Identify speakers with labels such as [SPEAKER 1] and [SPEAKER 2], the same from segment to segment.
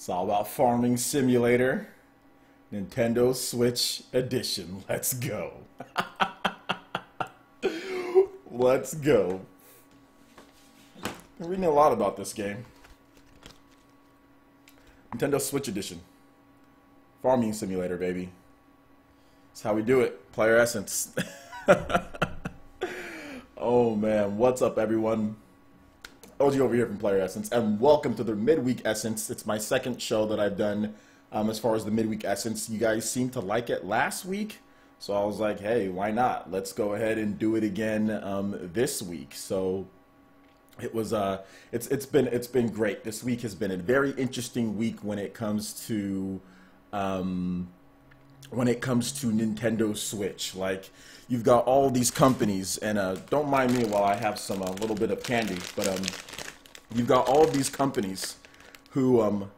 [SPEAKER 1] It's all about Farming Simulator, Nintendo Switch Edition. Let's go. Let's go. I'm reading a lot about this game. Nintendo Switch Edition. Farming Simulator, baby. That's how we do it. PlayerEssence. Oh man, what's up everyone? OG over here from PlayerEssence, and welcome to the Midweek Essence. It's my second show that I've done as far as the Midweek Essence. You guys seemed to like it last week, so I was like, hey, why not? Let's go ahead and do it again this week. So it was it's been great. This week has been a very interesting week when it comes to Nintendo Switch. Like, you've got all these companies, and don't mind me while I have some a little bit of candy, but you've got all of these companies who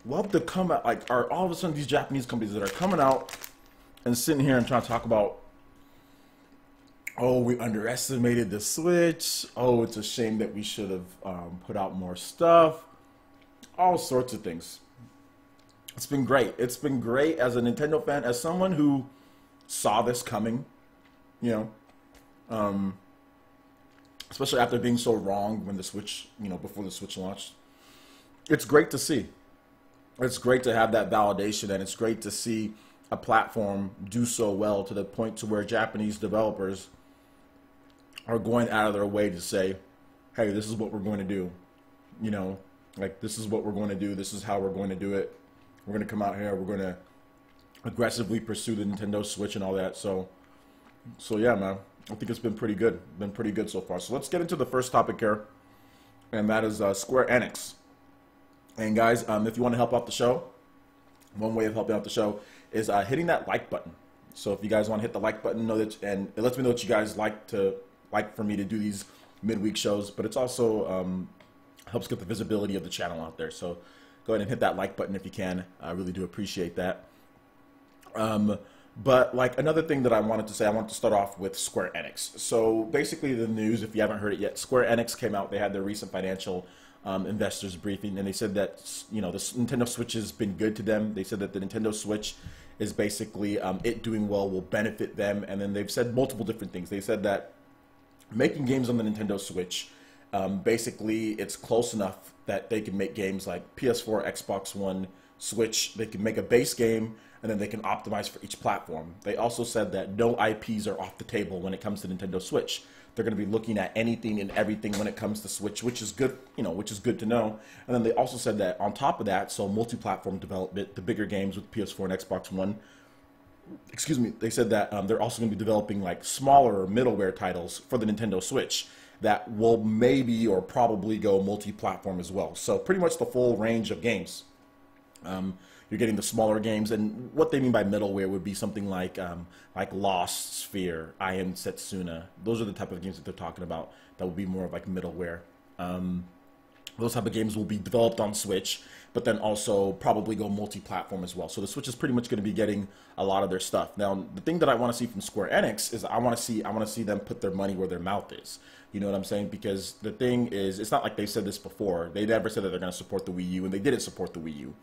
[SPEAKER 1] love to come out, like, are all of a sudden these Japanese companies that are coming out and sitting here and trying to talk about, oh, we underestimated the Switch, oh, it's a shame that we should have put out more stuff, all sorts of things. It's been great. It's been great as a Nintendo fan, as someone who saw this coming, you know, especially after being so wrong when the Switch, before the Switch launched. It's great to see. It's great to have that validation, and it's great to see a platform do so well to the point to where Japanese developers are going out of their way to say, hey, this is what we're going to do. Like, this is what we're going to do. This is how we're going to do it. We're going to come out here. We're going to aggressively pursue the Nintendo Switch and all that. So yeah, man. I think it's been pretty good. Been pretty good so far. So let's get into the first topic here, and that is Square Enix. And guys, if you want to help out the show, one way of helping out the show is hitting that like button. So if you guys want to hit the like button, and it lets me know that you guys like for me to do these midweek shows, but it's also helps get the visibility of the channel out there. So go ahead and hit that like button if you can. I really do appreciate that. But like, another thing that I wanted to say, I wanted to start off with Square Enix. So basically the news, if you haven't heard it yet, Square Enix came out. They had their recent financial investors briefing, and they said that, the Nintendo Switch has been good to them. They said that the Nintendo Switch is basically it doing well will benefit them. And then they've said multiple different things. They said that making games on the Nintendo Switch, basically it's close enough that they can make games like PS4, Xbox One, Switch. They can make a base game, and then they can optimize for each platform. They also said that no IPs are off the table when it comes to Nintendo Switch. They're going to be looking at anything and everything when it comes to Switch, which is good, which is good to know. And then they also said that on top of that, so multi-platform development, the bigger games with PS4 and Xbox One, they said that they're also going to be developing like smaller middleware titles for the Nintendo Switch that will maybe or probably go multi-platform as well. So pretty much the full range of games. You're getting the smaller games, and what they mean by middleware would be something like Lost Sphere, I Am Setsuna. Those are the type of games that they're talking about that would be more of like middleware. Those type of games will be developed on Switch, but then also probably go multi-platform as well. So the Switch is pretty much going to be getting a lot of their stuff. Now, the thing that I want to see from Square Enix is I want to see them put their money where their mouth is. You know what I'm saying? Because the thing is, it's not like they said this before. They never said that they're going to support the Wii U, and they didn't support the Wii U.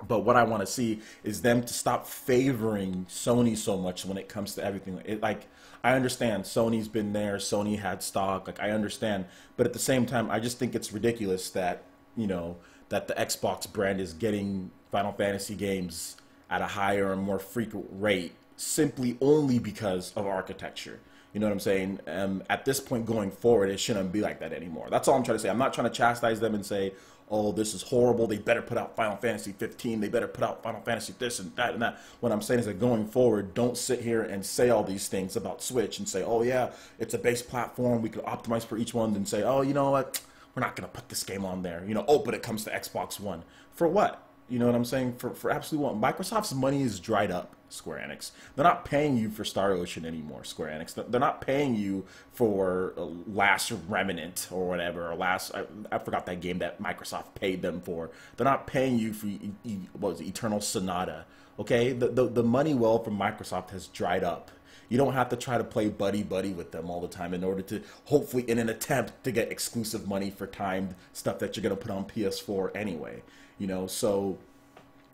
[SPEAKER 1] But what I want to see is them to stop favoring Sony so much when it comes to everything. Like, I understand Sony's been there, Sony had stock, like, I understand. But at the same time, I just think it's ridiculous that, that the Xbox brand is getting Final Fantasy games at a higher and more frequent rate simply only because of architecture. You know what I'm saying? At this point going forward, it shouldn't be like that anymore. That's all I'm trying to say. I'm not trying to chastise them and say, oh, this is horrible, they better put out Final Fantasy 15, they better put out Final Fantasy this and that and that. What I'm saying is that going forward, don't sit here and say all these things about Switch and say, oh yeah, it's a base platform, we could optimize for each one, and say, oh, you know what, we're not going to put this game on there. Oh, but it comes to Xbox One. For what? You know what I'm saying? For absolutely what? Microsoft's money is dried up, Square Enix. They're not paying you for Star Ocean anymore, Square Enix. They're not paying you for Last Remnant or whatever, or I forgot that game that Microsoft paid them for. They're not paying you for, what was it, Eternal Sonata. Okay? The money well from Microsoft has dried up. You don't have to try to play buddy-buddy with them all the time in order to, hopefully in an attempt to get exclusive money for timed stuff that you're going to put on PS4 anyway. You know, so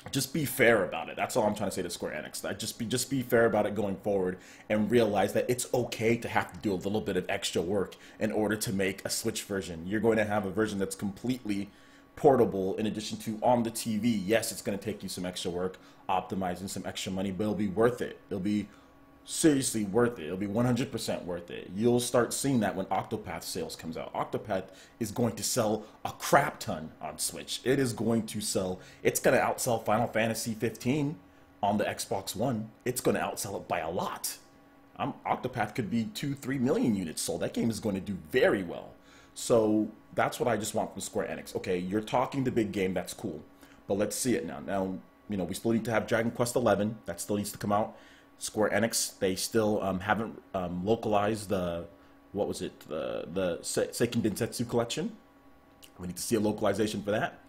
[SPEAKER 1] just be fair about it. That's all I'm trying to say to Square Enix. Just be fair about it going forward, and realize that it's okay to have to do a little bit of extra work in order to make a Switch version. You're going to have a version that's completely portable in addition to on the TV. Yes, it's going to take you some extra work, optimizing some extra money, but it'll be worth it. It'll be seriously worth it. It'll be 100% worth it. You'll start seeing that when Octopath sales comes out. Octopath is going to sell a crap ton on Switch. It is going to sell, it's going to outsell Final Fantasy 15 on the Xbox One. It's going to outsell it by a lot. Octopath could be 2-3 million units sold. That game is going to do very well. So that's what I just want from Square Enix. Okay, you're talking the big game, that's cool, but let's see it now. Now, you know, we still need to have Dragon Quest 11. That still needs to come out. Square Enix, they still haven't localized the, what was it, the Seiken Densetsu collection. We need to see a localization for that.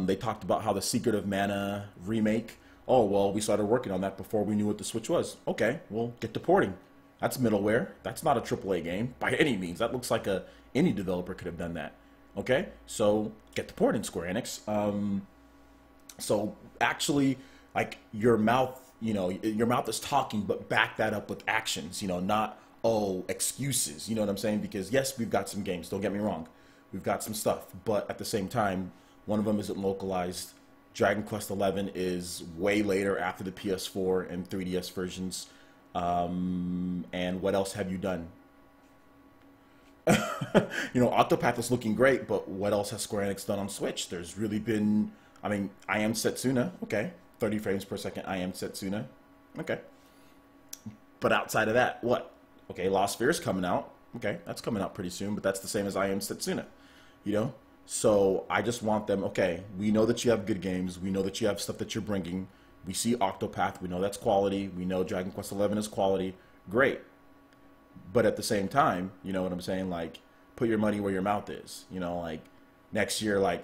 [SPEAKER 1] They talked about how the Secret of Mana remake, oh, well, we started working on that before we knew what the Switch was. Okay, well, get to porting. That's middleware. That's not a AAA game by any means. That looks like any developer could have done that. Okay, so get to porting, Square Enix. So actually, like, your mouth, you know, your mouth is talking, but back that up with actions, you know, not, oh, excuses, you know what I'm saying? Because yes, we've got some games, don't get me wrong. We've got some stuff, but at the same time, one of them isn't localized. Dragon Quest 11 is way later after the PS4 and 3DS versions. And what else have you done? You know, Octopath is looking great, but what else has Square Enix done on Switch? There's really been, I mean, I Am Setsuna, okay. 30 frames per second, I Am Setsuna. Okay. But outside of that, what? Okay, Lost Sphere's coming out. Okay, that's coming out pretty soon, but that's the same as I Am Setsuna. You know? So I just want them, okay, we know that you have good games. We know that you have stuff that you're bringing. We see Octopath. We know that's quality. We know Dragon Quest 11 is quality. Great. But at the same time, you know what I'm saying? Like, put your money where your mouth is. You know, like, next year, like,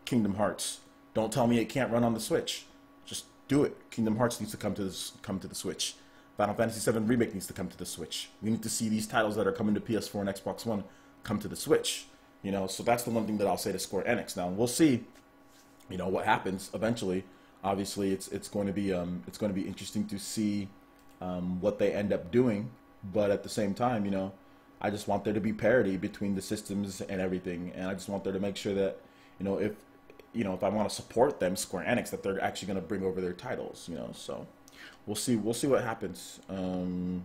[SPEAKER 1] Kingdom Hearts. Don't tell me it can't run on the Switch. Just do it. Kingdom Hearts needs to come to the Switch. Final Fantasy VII Remake needs to come to the Switch. We need to see these titles that are coming to PS4 and Xbox One come to the Switch. You know, so that's the one thing that I'll say to Square Enix. Now we'll see, you know, what happens eventually. Obviously, it's going to be interesting to see what they end up doing. But at the same time, you know, I just want there to be parity between the systems and everything, and I just want there to make sure that, you know, if I want to support them, Square Enix, that they're actually going to bring over their titles, you know. So we'll see what happens. Final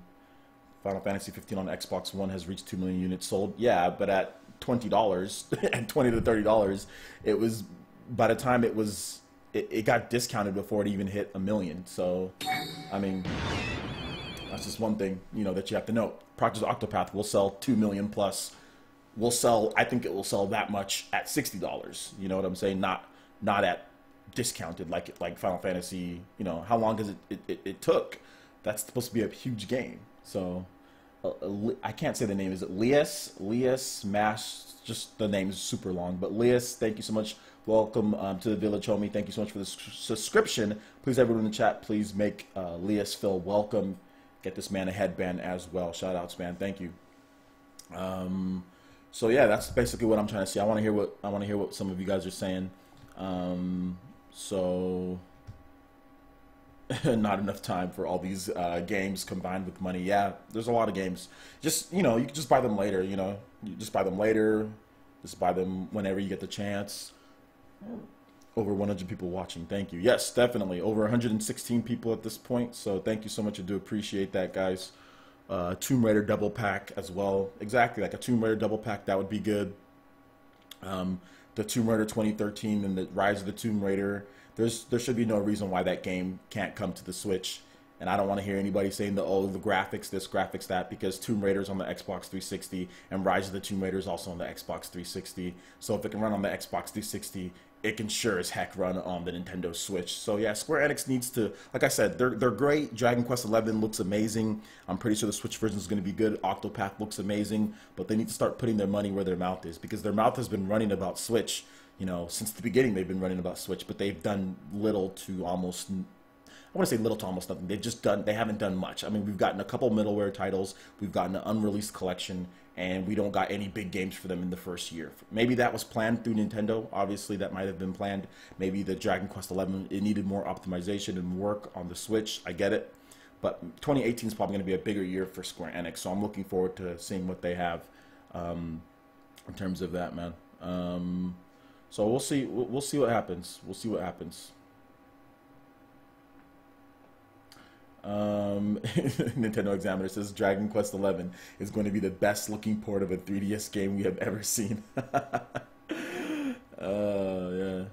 [SPEAKER 1] Fantasy 15 on Xbox One has reached 2 million units sold. Yeah, but at $20 and $20 to $30, it was, by the time it got discounted before it even hit 1 million. So I mean, that's just one thing, you know, that you have to know. Project Octopath will sell 2 million plus. I think it will sell that much at $60. You know what I'm saying? Not at discounted like Final Fantasy. You know, how long does it took? That's supposed to be a huge game. So I can't say the name. Is it Lias Mash? Just the name is super long. But Lias, thank you so much. Welcome to the Village, homie. Thank you so much for the subscription. Please, everyone in the chat, please make Lias feel welcome. Get this man a headband as well. Shout outs, man. Thank you. So yeah, that's basically what I'm trying to see. I want to hear what some of you guys are saying. So not enough time for all these games combined with money. Yeah, there's a lot of games. Just, you know, you can just buy them later. You know, you just buy them later. Just buy them whenever you get the chance. Over 100 people watching. Thank you. Yes, definitely. Over 116 people at this point. So thank you so much. I do appreciate that, guys. Tomb Raider double pack as well. Exactly, like a Tomb Raider double pack, that would be good. The Tomb Raider 2013 and the Rise of the Tomb Raider. There should be no reason why that game can't come to the Switch. And I don't want to hear anybody saying the graphics this, graphics that, because Tomb Raider's on the Xbox 360 and Rise of the Tomb Raider is also on the Xbox 360. So if it can run on the Xbox 360, it can sure as heck run on the Nintendo Switch. So yeah, Square Enix needs to, like I said, they're great. Dragon Quest 11 looks amazing. I'm pretty sure the Switch version is going to be good. Octopath looks amazing, but they need to start putting their money where their mouth is, because their mouth has been running about Switch. You know, since the beginning they've been running about Switch, but they've done little to almost, I want to say little to almost nothing. They haven't done much. I mean, we've gotten a couple middleware titles, we've gotten an unreleased collection, and we don't got any big games for them in the first year. Maybe that was planned through Nintendo. Obviously, that might have been planned. Maybe the Dragon Quest XI, it needed more optimization and work on the Switch. I get it. But 2018 is probably going to be a bigger year for Square Enix, so I'm looking forward to seeing what they have in terms of that, man. So we'll see. We'll see what happens. We'll see what happens. Nintendo Examiner says Dragon Quest XI is going to be the best looking port of a 3DS game we have ever seen. Yeah.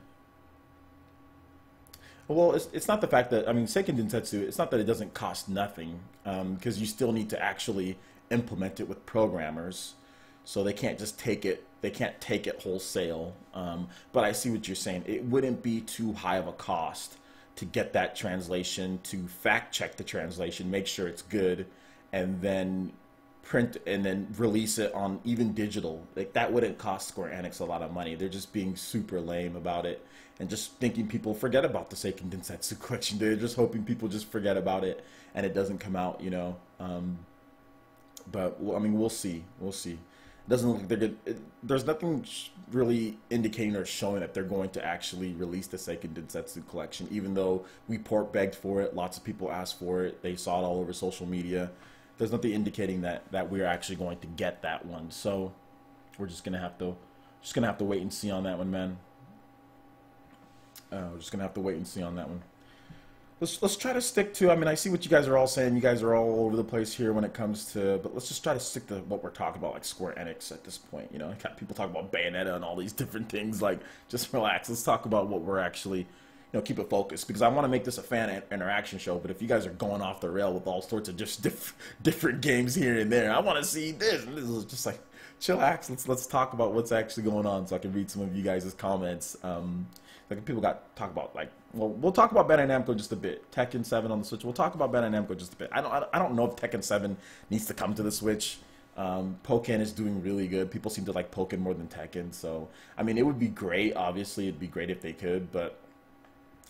[SPEAKER 1] Well, it's not the fact that, I mean, Seiken Densetsu, it's not that it doesn't cost nothing, because you still need to actually implement it with programmers. So they can't just take it, they can't take it wholesale. But I see what you're saying. It wouldn't be too high of a cost to get that translation, to fact check the translation, make sure it's good, and then print and then release it on even digital. Like, that wouldn't cost Square Enix a lot of money. They're just being super lame about it and just thinking people forget about the Seiken Densetsu collection. They're just hoping people just forget about it and it doesn't come out, you know. But I mean, we'll see. We'll see. It doesn't look like they're good. There's nothing really indicating or showing that they're going to actually release the Seiken Densetsu collection, even though we port begged for it. Lots of people asked for it. They saw it all over social media. There's nothing indicating that we're actually going to get that one. So we're just gonna have to wait and see on that one, man. We're just gonna have to wait and see on that one. Let's try to stick to. I mean, I see what you guys are all saying. You guys are all over the place here when it comes to. But let's just try to stick to what we're talking about, like Square Enix at this point. You know, got people talking about Bayonetta and all these different things. Like, just relax. Let's talk about what we're actually. You know, keep it focused, because I want to make this a fan interaction show. But if you guys are going off the rail with all sorts of just different games here and there, I want to see this. And this is just like, chillax. Let's talk about what's actually going on, so I can read some of you guys' comments. Like, people talk about, like, well, we'll talk about Bandai Namco just a bit. Tekken 7 on the Switch. We'll talk about Bandai Namco just a bit. I don't know if Tekken 7 needs to come to the Switch. Pokken is doing really good. People seem to like Pokken more than Tekken. So, I mean, it would be great. Obviously, it'd be great if they could, but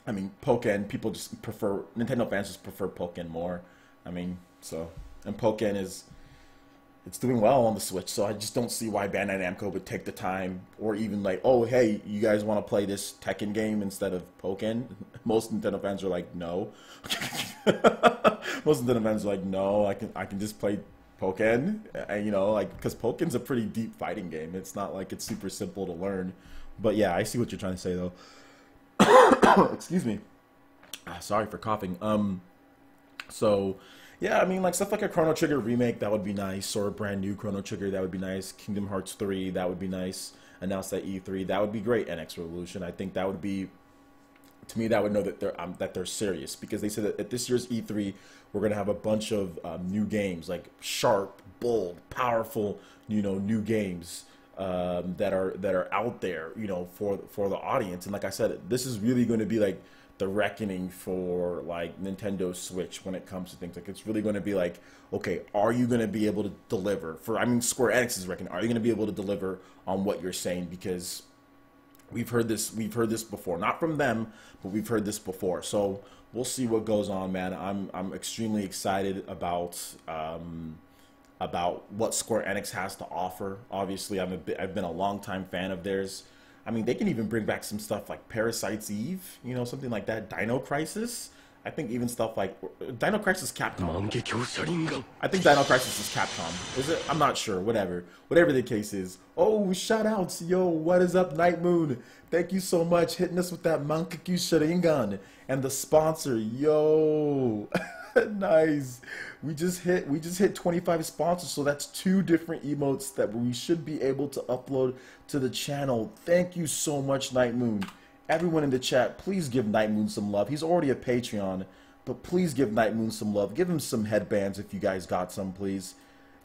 [SPEAKER 1] I mean, Pokken, people just prefer, Nintendo fans just prefer Pokken more. I mean, so, and Pokken it's doing well on the Switch, so I just don't see why Bandai Namco would take the time, or even like, oh, hey, you guys want to play this Tekken game instead of Pokken? Most Nintendo fans are like, no. Most Nintendo fans are like, no, I can just play Pokken, and, you know, like, because Pokken's a pretty deep fighting game. It's not like it's super simple to learn. But yeah, I see what you're trying to say, though. Excuse me. Sorry for coughing. So, yeah, I mean, like, stuff like a Chrono Trigger remake, that would be nice, or a brand new Chrono Trigger, that would be nice. Kingdom Hearts 3, that would be nice. Announced at E3, that would be great. NX Revolution, I think that would be, to me, that would know that they're serious, because they said that at this year's E3, we're gonna have a bunch of new games, like sharp, bold, powerful, you know, new games. That are out there, you know, for the audience. And like I said, this is really going to be like the reckoning for like Nintendo Switch when it comes to things. Like, it's really going to be like, okay, are you going to be able to deliver? I mean, Square Enix is reckoning. Are you going to be able to deliver on what you're saying? Because we've heard this before, not from them, but we've heard this before. So we'll see what goes on, man. I'm extremely excited about what Square Enix has to offer. Obviously, I've been a longtime fan of theirs. I mean, they can even bring back some stuff like Parasite's Eve, you know, something like that. Dino Crisis. I think even stuff like Dino Crisis Capcom. I think Dino Crisis is Capcom. Is it? I'm not sure. Whatever the case is. Oh, shout outs. Yo, what is up, Night Moon? Thank you so much hitting us with that Mankakyu Sharingan. And the sponsor, yo. Nice. We just hit 25 sponsors, so that's 2 different emotes that we should be able to upload to the channel. Thank you so much, Night Moon. Everyone in the chat, please give Night Moon some love. He's already a Patreon, but please give Night Moon some love. Give him some headbands if you guys got some, please.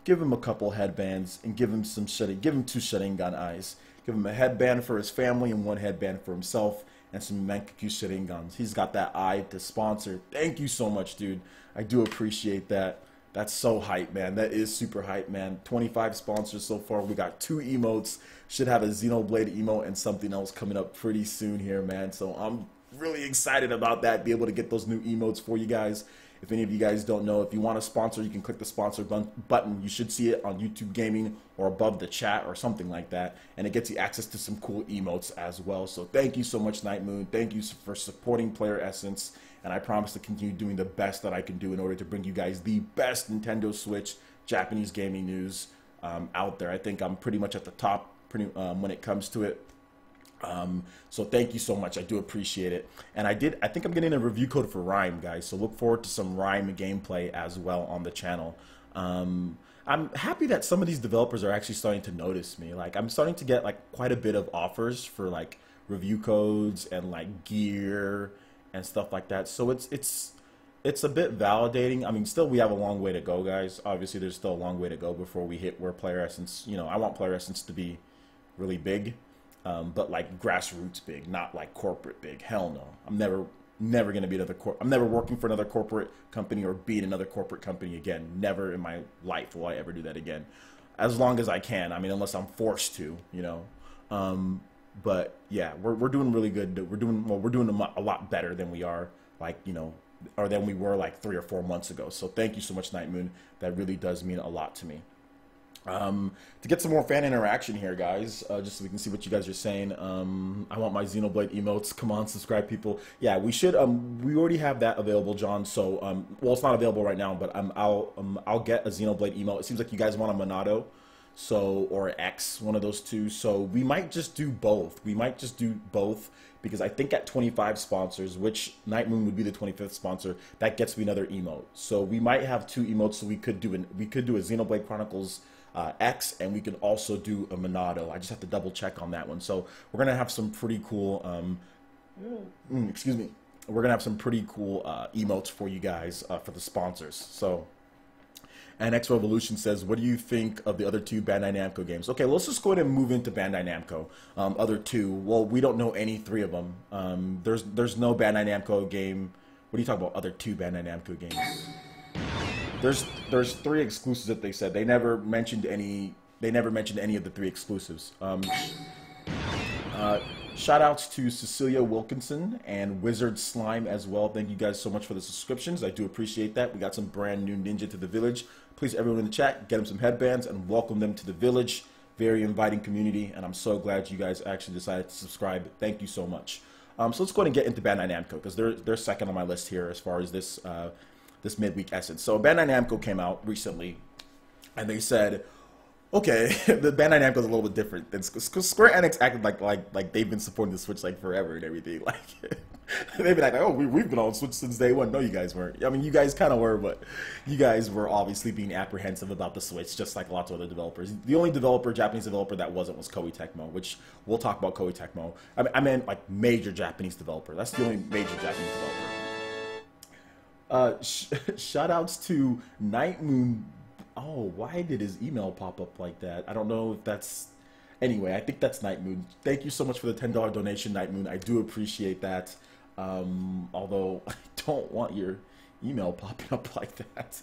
[SPEAKER 1] Give him a couple headbands and give him 2 Sharingan eyes. Give him a headband for his family and 1 headband for himself, and some Mankakyu Sharingans. He's got that eye to sponsor. Thank you so much, dude. I do appreciate that. That's so hype, man. That is super hype, man. 25 sponsors so far. We got 2 emotes. Should have a Xenoblade emote and something else coming up pretty soon here, man. So I'm really excited about that, be able to get those new emotes for you guys. If any of you guys don't know, if you want to sponsor, you can click the sponsor button. You should see it on YouTube Gaming or above the chat or something like that. And it gets you access to some cool emotes as well. So thank you so much, Night Moon. Thank you for supporting PlayerEssence. And I promise to continue doing the best that I can do in order to bring you guys the best Nintendo Switch Japanese gaming news out there. I think I'm pretty much at the top when it comes to it. So thank you so much. I do appreciate it. And I think I'm getting a review code for Rhyme, guys. So look forward to some Rhyme gameplay as well on the channel. I'm happy that some of these developers are actually starting to notice me. Like, I'm starting to get like quite a bit of offers for like review codes and like gear and stuff like that. So it's a bit validating. I mean, still we have a long way to go, guys. Obviously, there's still a long way to go before we hit where PlayerEssence, you know, I want PlayerEssence to be really big. But like grassroots big, not like corporate big. Hell no. I'm never going to be I'm never working for another corporate company or be in another corporate company again. Never in my life will I ever do that again. As long as I can. I mean, unless I'm forced to, you know. But yeah, we're doing really good. We're doing a lot better than we are, like, you know, or than we were like 3 or 4 months ago. So thank you so much, Night Moon. That really does mean a lot to me. To get some more fan interaction here, guys, just so we can see what you guys are saying. I want my Xenoblade emotes. Come on, subscribe, people. Yeah, we should. We already have that available, John. So, well, it's not available right now, but I'll get a Xenoblade emote. It seems like you guys want a Monado, so, or X, one of those two. So we might just do both. We might just do both because I think at 25 sponsors, which Night Moon would be the 25th sponsor, that gets me another emote. So we might have 2 emotes. So we could do a Xenoblade Chronicles X, and we can also do a Monado. I just have to double check on that one. So we're gonna have some pretty cool excuse me, we're gonna have some pretty cool emotes for you guys for the sponsors. So, and X Revolution says, what do you think of the other 2 Bandai Namco games? Okay, well, let's just go ahead and move into Bandai Namco. Other 2, well, we don't know any 3 of them. There's no Bandai Namco game. What are you talking about? Other 2 Bandai Namco games? There's 3 exclusives that they said. They never mentioned any. They never mentioned any of the 3 exclusives. Shout outs to Cecilia Wilkinson and Wizard Slime as well. Thank you guys so much for the subscriptions. I do appreciate that. We got some brand new ninja to the village. Please, everyone in the chat, get them some headbands and welcome them to the village. Very inviting community, and I'm so glad you guys actually decided to subscribe. Thank you so much. So let's go ahead and get into Bandai Namco because they're second on my list here as far as this midweek essence. So Bandai Namco came out recently, and they said, okay, the Bandai Namco is a little bit different. Because Square Enix acted like they've been supporting the Switch like forever and everything. Like they've been like, oh, we've been on Switch since day one. No, you guys weren't. I mean, you guys kind of were, but you guys were obviously being apprehensive about the Switch, just like lots of other developers. The only Japanese developer that wasn't was Koei Tecmo, which we'll talk about Koei Tecmo. I meant like major Japanese developer. That's the only major Japanese developer. Shout outs to Night Moon. Oh, why did his email pop up like that? I don't know if that's... Anyway, I think that's Night Moon. Thank you so much for the $10 donation, Night Moon. I do appreciate that. Although I don't want your email popping up like that.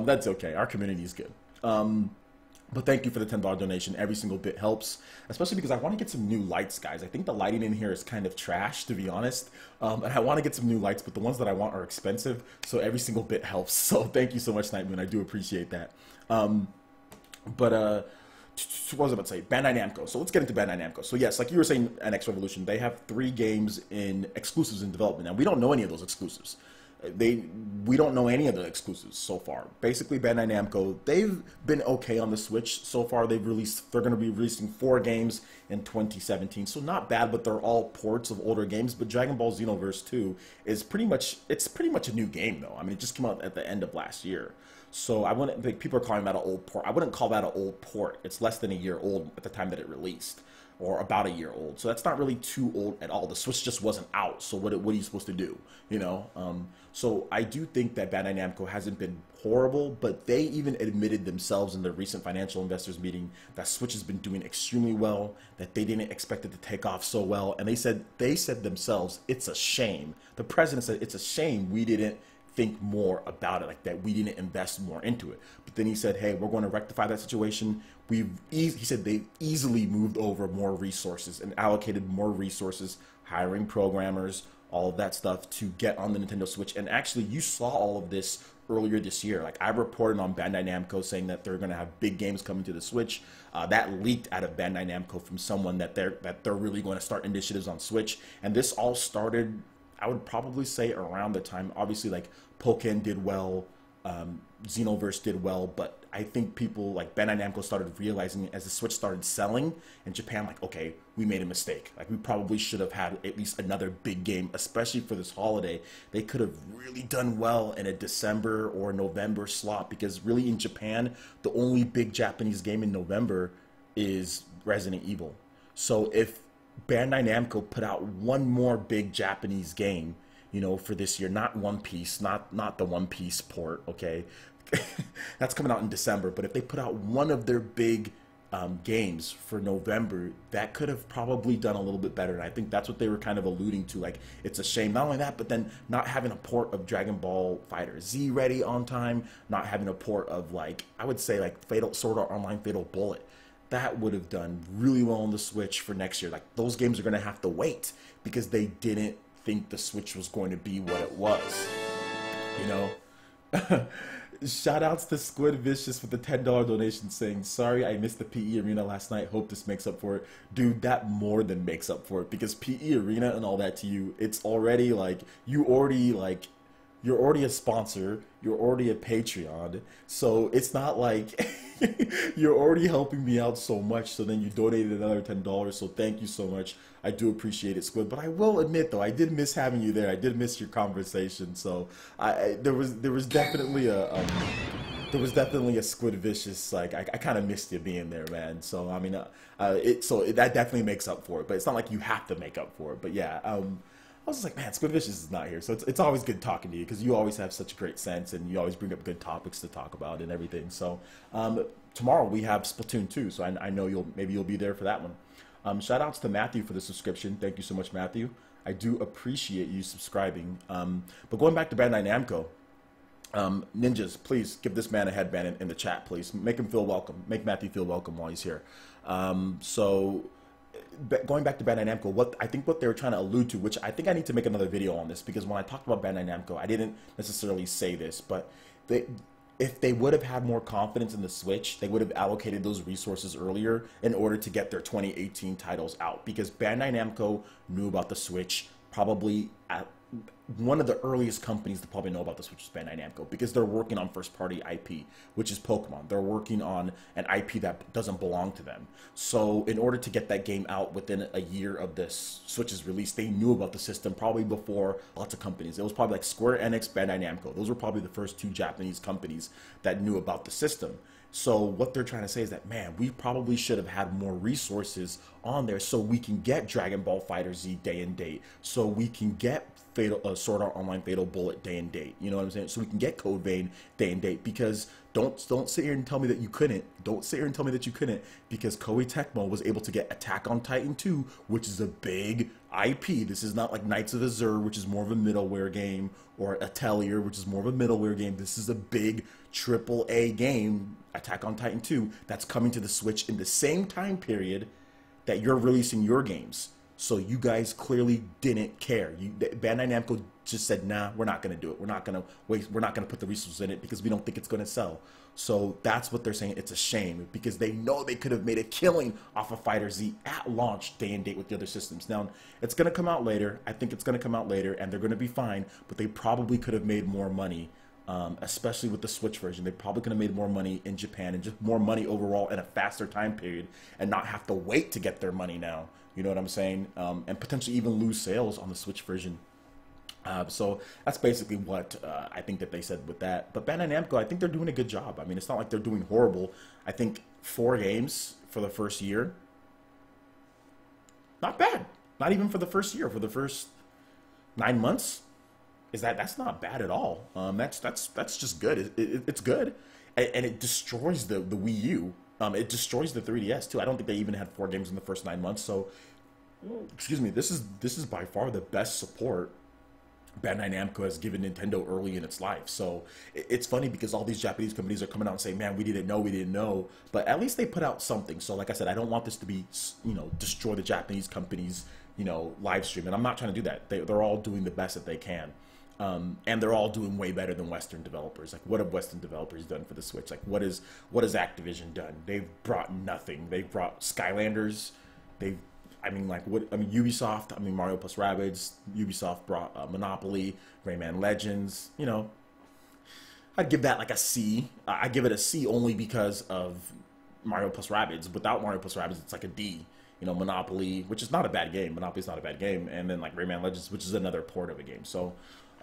[SPEAKER 1] That's okay. Our community is good. But thank you for the $10 donation. Every single bit helps, especially because I want to get some new lights, guys. I think the lighting in here is kind of trash, to be honest. And I want to get some new lights, but the ones that I want are expensive, so every single bit helps. So thank you so much, Night Moon. I do appreciate that. What was I about to say? Bandai Namco. So let's get into Bandai Namco. So yes, like you were saying, NX Revolution, they have 3 games in exclusives in development. Now, we don't know any of those exclusives. We don't know any of the exclusives so far. Basically, Bandai Namco, they've been okay on the Switch so far. They're going to be releasing 4 games in 2017, so not bad, but they're all ports of older games. But Dragon Ball Xenoverse 2 is pretty much a new game, though. I mean, it just came out at the end of last year. So I wouldn't think people are calling that an old port. I wouldn't call that an old port. It's less than a year old at the time that it released, or about a year old. So that's not really too old at all. The Switch just wasn't out. So what are you supposed to do? You know? So I do think that Bandai Namco hasn't been horrible, but they even admitted themselves in their recent financial investors meeting that Switch has been doing extremely well, that they didn't expect it to take off so well. And they said themselves, it's a shame. The president said, it's a shame we didn't think more about it, like that we didn't invest more into it. But then he said, hey, we're going to rectify that situation. He said they easily moved over more resources and allocated more resources, hiring programmers, all of that stuff to get on the Nintendo Switch. And actually, you saw all of this earlier this year. Like, I reported on Bandai Namco saying that they're going to have big games coming to the Switch. That leaked out of Bandai Namco from someone that they're really going to start initiatives on Switch. And this all started, I would probably say, around the time, obviously, like, Pokken did well, Xenoverse did well, but I think people like Bandai Namco started realizing as the Switch started selling in Japan, like, okay, we made a mistake. Like, we probably should have had at least another big game, especially for this holiday. They could have really done well in a December or November slot, because really in Japan, the only big Japanese game in November is Resident Evil. So if Bandai Namco put out one more big Japanese game, you know, for this year, not One Piece, not the One Piece port, okay? That's coming out in December. But if they put out one of their big games for November, that could have probably done a little bit better. And I think that's what they were kind of alluding to. Like, it's a shame. Not only that, but then not having a port of Dragon Ball Fighter Z ready on time, not having a port of, like, I would say, like, Sword Art Online Fatal Bullet. That would have done really well on the Switch for next year. Like, those games are going to have to wait because they didn't think the Switch was going to be what it was, you know. Shout outs to Squid Vicious with the $10 donation saying, sorry I missed the PE Arena last night, hope this makes up for it. Dude, that more than makes up for it, because PE Arena and all that to you, it's already like, you're already a sponsor, you're already a Patreon, so it's not like you're already helping me out so much, so then you donated another $10, so thank you so much. I do appreciate it, Squid. But I will admit, though, I did miss having you there. I did miss your conversation. So there was definitely a Squid Vicious, like, I kind of missed you being there, man. So I mean, that definitely makes up for it. But it's not like you have to make up for it. But yeah, I was just like, man, Squid Vicious is not here. So it's always good talking to you, because you always have such great sense and you always bring up good topics to talk about and everything. So tomorrow we have Splatoon 2, so I know maybe you'll be there for that one. Shout outs to Matthew for the subscription. Thank you so much, Matthew. I do appreciate you subscribing. But going back to Bandai Namco, ninjas, please give this man a headband in the chat, please. Make him feel welcome. Make Matthew feel welcome while he's here. So going back to Bandai Namco, I think what they were trying to allude to, which I think I need to make another video on this, because when I talked about Bandai Namco, I didn't necessarily say this, but if they would have had more confidence in the Switch, they would have allocated those resources earlier in order to get their 2018 titles out, because Bandai Namco knew about the Switch probably at one of the earliest companies to probably know about the Switch is Bandai Namco, because they're working on first-party IP, which is Pokemon. They're working on an IP that doesn't belong to them. So in order to get that game out within a year of this Switch's release, they knew about the system probably before lots of companies. It was probably like Square Enix, Bandai Namco. Those were probably the first two Japanese companies that knew about the system. So what they're trying to say is that, man, we probably should have had more resources on there so we can get Dragon Ball Fighter Z day and date, so we can get Sword Art Online Fatal Bullet day and date. You know what I'm saying? So we can get Code Vein day and date. Because don't sit here and tell me that you couldn't. Don't sit here and tell me that you couldn't. Because Koei Tecmo was able to get Attack on Titan 2, which is a big IP. This is not like Knights of Azure, which is more of a middleware game, or Atelier, which is more of a middleware game. This is a big AAA game, Attack on Titan 2, that's coming to the Switch in the same time period that you're releasing your games. So you guys clearly didn't care. Bandai Namco just said, nah, we're not going to do it. We're not going to waste. We're not going to put the resources in it because we don't think it's going to sell. So that's what they're saying. It's a shame, because they know they could have made a killing off of Fighter Z at launch, day and date with the other systems. Now, it's going to come out later. I think it's going to come out later, and they're going to be fine. But they probably could have made more money, especially with the Switch version. They probably could have made more money in Japan, and just more money overall in a faster time period, and not have to wait to get their money now. You know what I'm saying? And potentially even lose sales on the Switch version. So that's basically what I think that they said with that. But Bandai Namco, I think they're doing a good job. I mean, it's not like they're doing horrible. I think 4 games for the first year, not bad. Not even for the first year. For the first 9 months, that's not bad at all. That's just good. It's good, and it destroys the Wii U. It destroys the 3DS too. I don't think they even had 4 games in the first 9 months. So, excuse me, this is by far the best support Bandai Namco has given Nintendo early in its life. So it's funny, because all these Japanese companies are coming out and saying, man, we didn't know. But at least they put out something. So like I said, I don't want this to be, you know, destroy the Japanese companies live stream. And I'm not trying to do that. They're all doing the best that they can. And they're all doing way better than Western developers. Like, what have Western developers done for the Switch? Like, what has Activision done? They've brought nothing. They've brought Skylanders. Ubisoft. Mario plus Rabbids. Ubisoft brought Monopoly, Rayman Legends. I'd give that like a C. I give it a C only because of Mario plus Rabbids. Without Mario plus Rabbids, it's like a D. Monopoly, which is not a bad game. Monopoly's not a bad game. And then like Rayman Legends, which is another port of a game. So,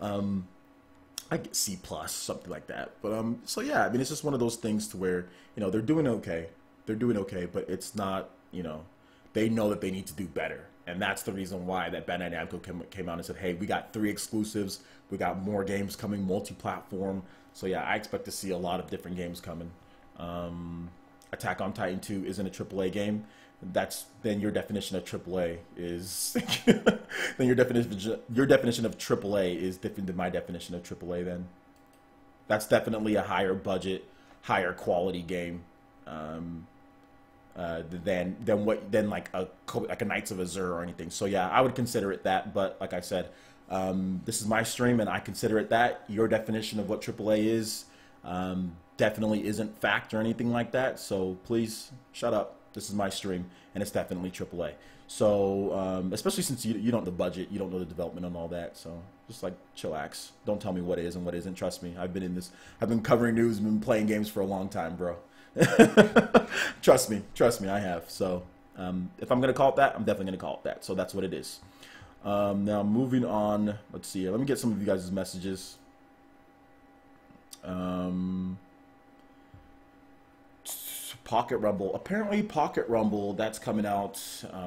[SPEAKER 1] I get C plus, something like that. But so yeah, it's just one of those things to where they're doing okay. They're doing okay, but it's not they know that they need to do better, and that's the reason why that Bandai Namco came out and said, hey, we got 3 exclusives, we got more games coming, multi-platform. So yeah, I expect to see a lot of different games coming. Attack on Titan 2 isn't a AAA game. Then your definition of AAA is then your definition of AAA is different than my definition of AAA. Then that's definitely a higher budget, higher quality game than like a Knights of Azure or anything. So yeah, I would consider it that. But like I said, this is my stream and I consider it that. Your definition of what AAA is definitely isn't fact or anything like that. So please shut up. This is my stream, and it's definitely AAA. So, especially since you don't know the budget, you don't know the development and all that. So, just like chillax. Don't tell me what is and what isn't. Trust me, I've been covering news and been playing games for a long time, bro. Trust me, I have. So, if I'm gonna call it that, I'm definitely gonna call it that. So that's what it is. Now moving on. Let's see here. Let me get some of you guys' messages. Pocket Rumble. Apparently, Pocket Rumble, that's coming out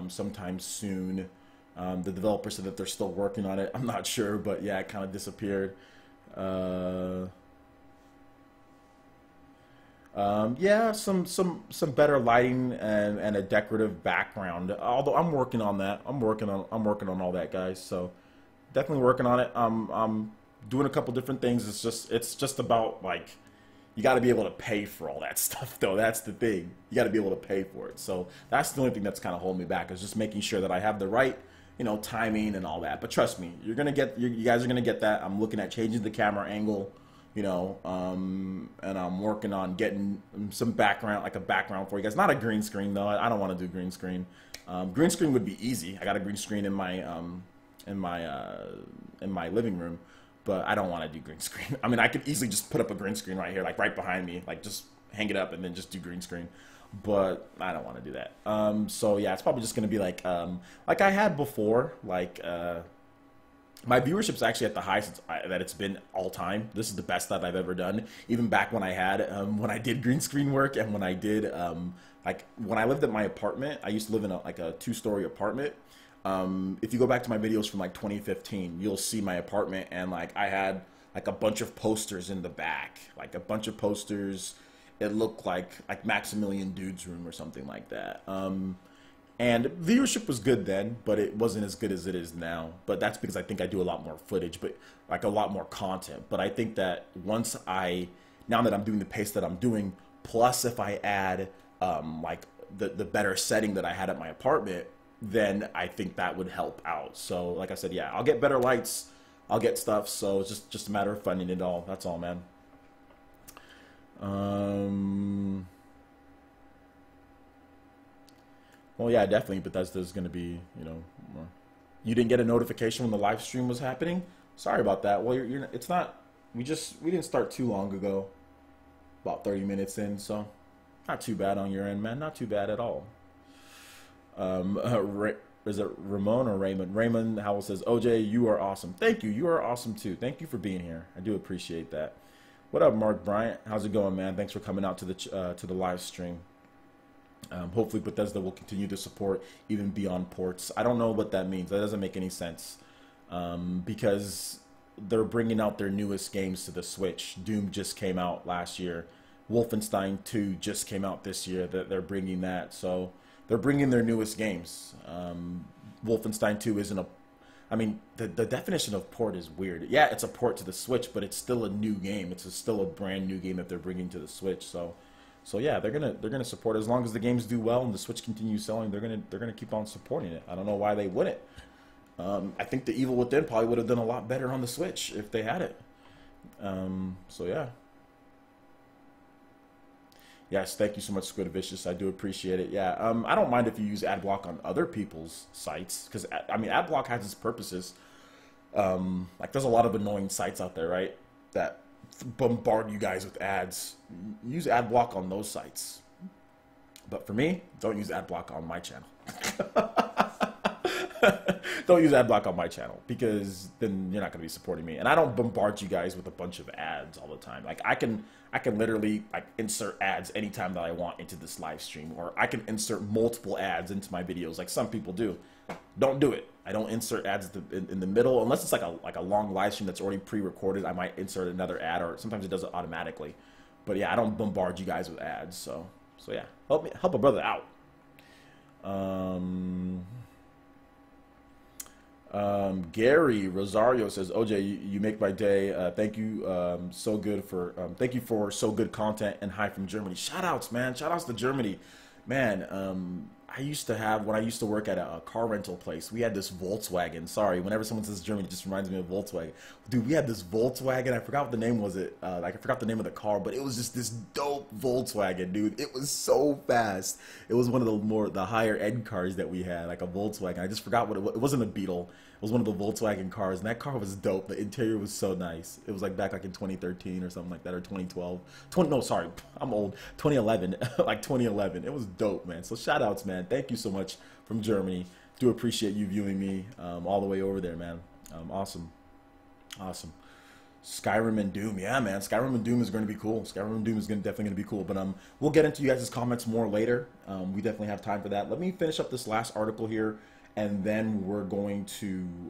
[SPEAKER 1] sometime soon. The developer said that they're still working on it. I'm not sure, but yeah, it kind of disappeared. Yeah, some better lighting and a decorative background. Although I'm working on that. I'm working on all that, guys. So definitely working on it. I'm doing a couple different things. It's just about like, you got to be able to pay for all that stuff, though. That's the thing. You got to be able to pay for it. So that's the only thing that's kind of holding me back, is just making sure that I have the right, timing and all that. But trust me, you guys are gonna get that. I'm looking at changing the camera angle, and I'm working on getting some background, like a background for you guys. Not a green screen though. I don't want to do green screen. Green screen would be easy. I got a green screen in my living room. But I don't want to do green screen. I could easily just put up a green screen right here, like right behind me, like just hang it up and then just do green screen. But I don't want to do that. So yeah, it's probably just going to be like I had before. Like my viewership's actually at the highest that it's been all time. This is the best that I've ever done. Even back when I did green screen work, and when I did like when I lived at my apartment, I used to live in a 2-story apartment. If you go back to my videos from like 2015, you'll see my apartment, and like I had like a bunch of posters in the back, like a bunch of posters. It looked like Maximilian Dude's room or something like that. And viewership was good then, but it wasn't as good as it is now. But that's because I think I do a lot more footage, but like a lot more content. But I think that now that I'm doing the pace that I'm doing, plus if I add like the better setting that I had at my apartment, then I think that would help out. So like I said, yeah, I'll get better lights, I'll get stuff. So it's just a matter of funding it all. That's all, man. Well, yeah, definitely. Bethesda's going to be, more. You didn't get a notification when the live stream was happening? Sorry about that. Well, it's not. We didn't start too long ago. About 30 minutes in, so not too bad on your end, man. Not too bad at all. Is it Ramon or Raymond? Raymond Howell says, OJ, you are awesome. Thank you. You are awesome too. Thank you for being here. I do appreciate that. What up, Mark Bryant? How's it going, man? Thanks for coming out to the live stream. Hopefully Bethesda will continue to support even beyond ports. I don't know what that means. That doesn't make any sense. Because they're bringing out their newest games to the Switch. Doom just came out last year. Wolfenstein 2 just came out this year. They're bringing that. So they're bringing their newest games. Wolfenstein 2 isn't a... the definition of port is weird. Yeah, it's a port to the Switch, but it's still a new game. It's still a brand new game that they're bringing to the Switch. So So yeah, they're gonna support it. As long as the games do well and the Switch continues selling. They're gonna keep on supporting it. I don't know why they wouldn't. I think the Evil Within probably would have done a lot better on the Switch if they had it. So yeah. Yes, thank you so much, Squid Vicious. I do appreciate it. Yeah, I don't mind if you use AdBlock on other people's sites because I mean AdBlock has its purposes. Like there's a lot of annoying sites out there, right? That bombard you guys with ads. Use AdBlock on those sites. But for me, don't use AdBlock on my channel. Don't use AdBlock on my channel because then you're not going to be supporting me. And I don't bombard you guys with a bunch of ads all the time. Like I can literally like insert ads anytime that I want into this live stream, or I can insert multiple ads into my videos like some people do. Don't do it. I don't insert ads in the middle unless it's like a long live stream that's already pre-recorded. I might insert another ad, or sometimes it does it automatically. But yeah, I don't bombard you guys with ads. So yeah, help a brother out. Gary Rosario says, OJ, you make my day. Thank you thank you for so good content, and hi from Germany. Shout outs, man. Shout outs to Germany. Man, when I used to work at a car rental place, we had this Volkswagen. Sorry, whenever someone says Germany, it just reminds me of Volkswagen. Dude, we had this Volkswagen. I forgot what the name was. I forgot the name of the car, but it was just this dope Volkswagen, dude. It was so fast. It was one of the higher end cars that we had, like a Volkswagen. I just forgot what it was. It wasn't a Beetle. It was one of the Volkswagen cars, and that car was dope. The interior was so nice. It was like back like in 2013 or something like that, or 2012. No, sorry, I'm old. 2011, like 2011. It was dope, man. So shout outs, man. Thank you so much from Germany. Do appreciate you viewing me all the way over there, man. Awesome. Skyrim and Doom, yeah, man. Skyrim and Doom is going to be cool. Skyrim and Doom is definitely going to be cool. But we'll get into you guys' comments more later. We definitely have time for that. Let me finish up this last article here, and then we're going to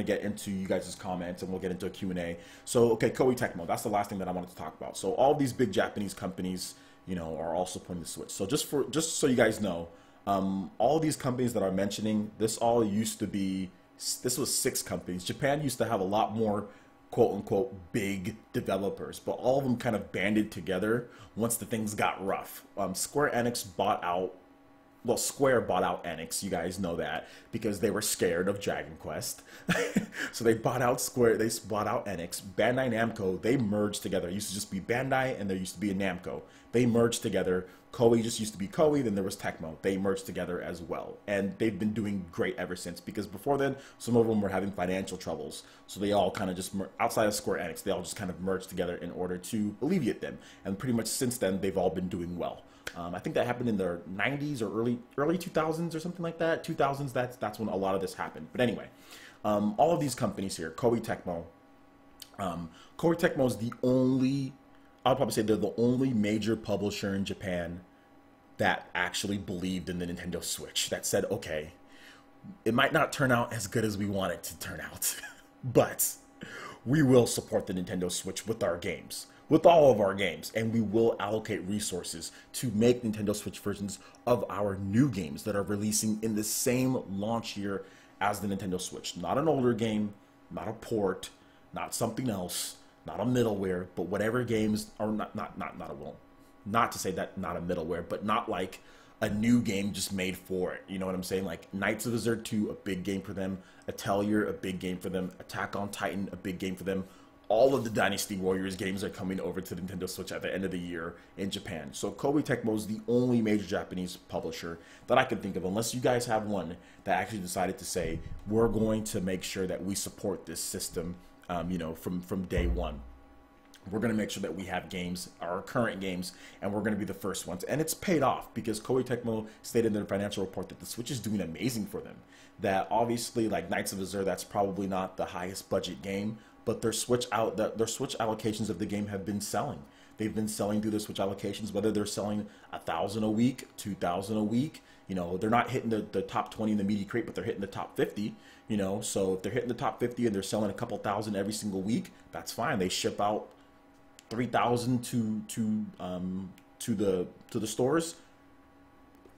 [SPEAKER 1] get into you guys' comments, and we'll get into a Q&A. So, okay, Koei Tecmo. That's the last thing that I wanted to talk about. So, all these big Japanese companies, you know, are all supporting the Switch. So, just so you guys know, all these companies that I'm mentioning, this was 6 companies. Japan used to have a lot more quote-unquote big developers, but all of them kind of banded together once the things got rough. Square bought out Enix, you guys know that, because they were scared of Dragon Quest. So they bought out Enix. Bandai Namco, they merged together. It used to just be Bandai, and there used to be a Namco. They merged together. Koei just used to be Koei, then there was Tecmo. They merged together as well. And they've been doing great ever since, because before then, some of them were having financial troubles. So they all kind of just, outside of Square Enix, they all just kind of merged together in order to alleviate them. And pretty much since then, they've all been doing well. I think that happened in the 90s or early 2000s or something like that. 2000s, that's when a lot of this happened. But anyway, all of these companies here, Koei Tecmo is the only, I'll probably say they're the only major publisher in Japan that actually believed in the Nintendo Switch, that said, okay, it might not turn out as good as we want it to turn out, but we will support the Nintendo Switch with our games. With all of our games, and we will allocate resources to make Nintendo Switch versions of our new games that are releasing in the same launch year as the Nintendo Switch. Not an older game, not a port, not something else, not a middleware, but whatever games are not to say that not a middleware, but not like a new game just made for it. You know what I'm saying? Like Knights of Azure 2, a big game for them. Atelier, a big game for them. Attack on Titan, a big game for them. All of the Dynasty Warriors games are coming over to the Nintendo Switch at the end of the year in Japan. So Koei Tecmo is the only major Japanese publisher that I can think of, unless you guys have one that actually decided to say, we're going to make sure that we support this system, you know, from day one. We're going to make sure that we have games, our current games, and we're going to be the first ones. And it's paid off, because Koei Tecmo stated in their financial report that the Switch is doing amazing for them. That obviously, like Knights of Azure, that's probably not the highest budget game, but their Switch allocations of the game have been selling. They've been selling through their Switch allocations, whether they're selling 1,000 a week, 2,000 a week. You know, they're not hitting the top 20 in the media crate, but they're hitting the top 50. You know, so if they're hitting the top 50 and they're selling a couple thousand every single week, that's fine. They ship out 3,000 to the stores.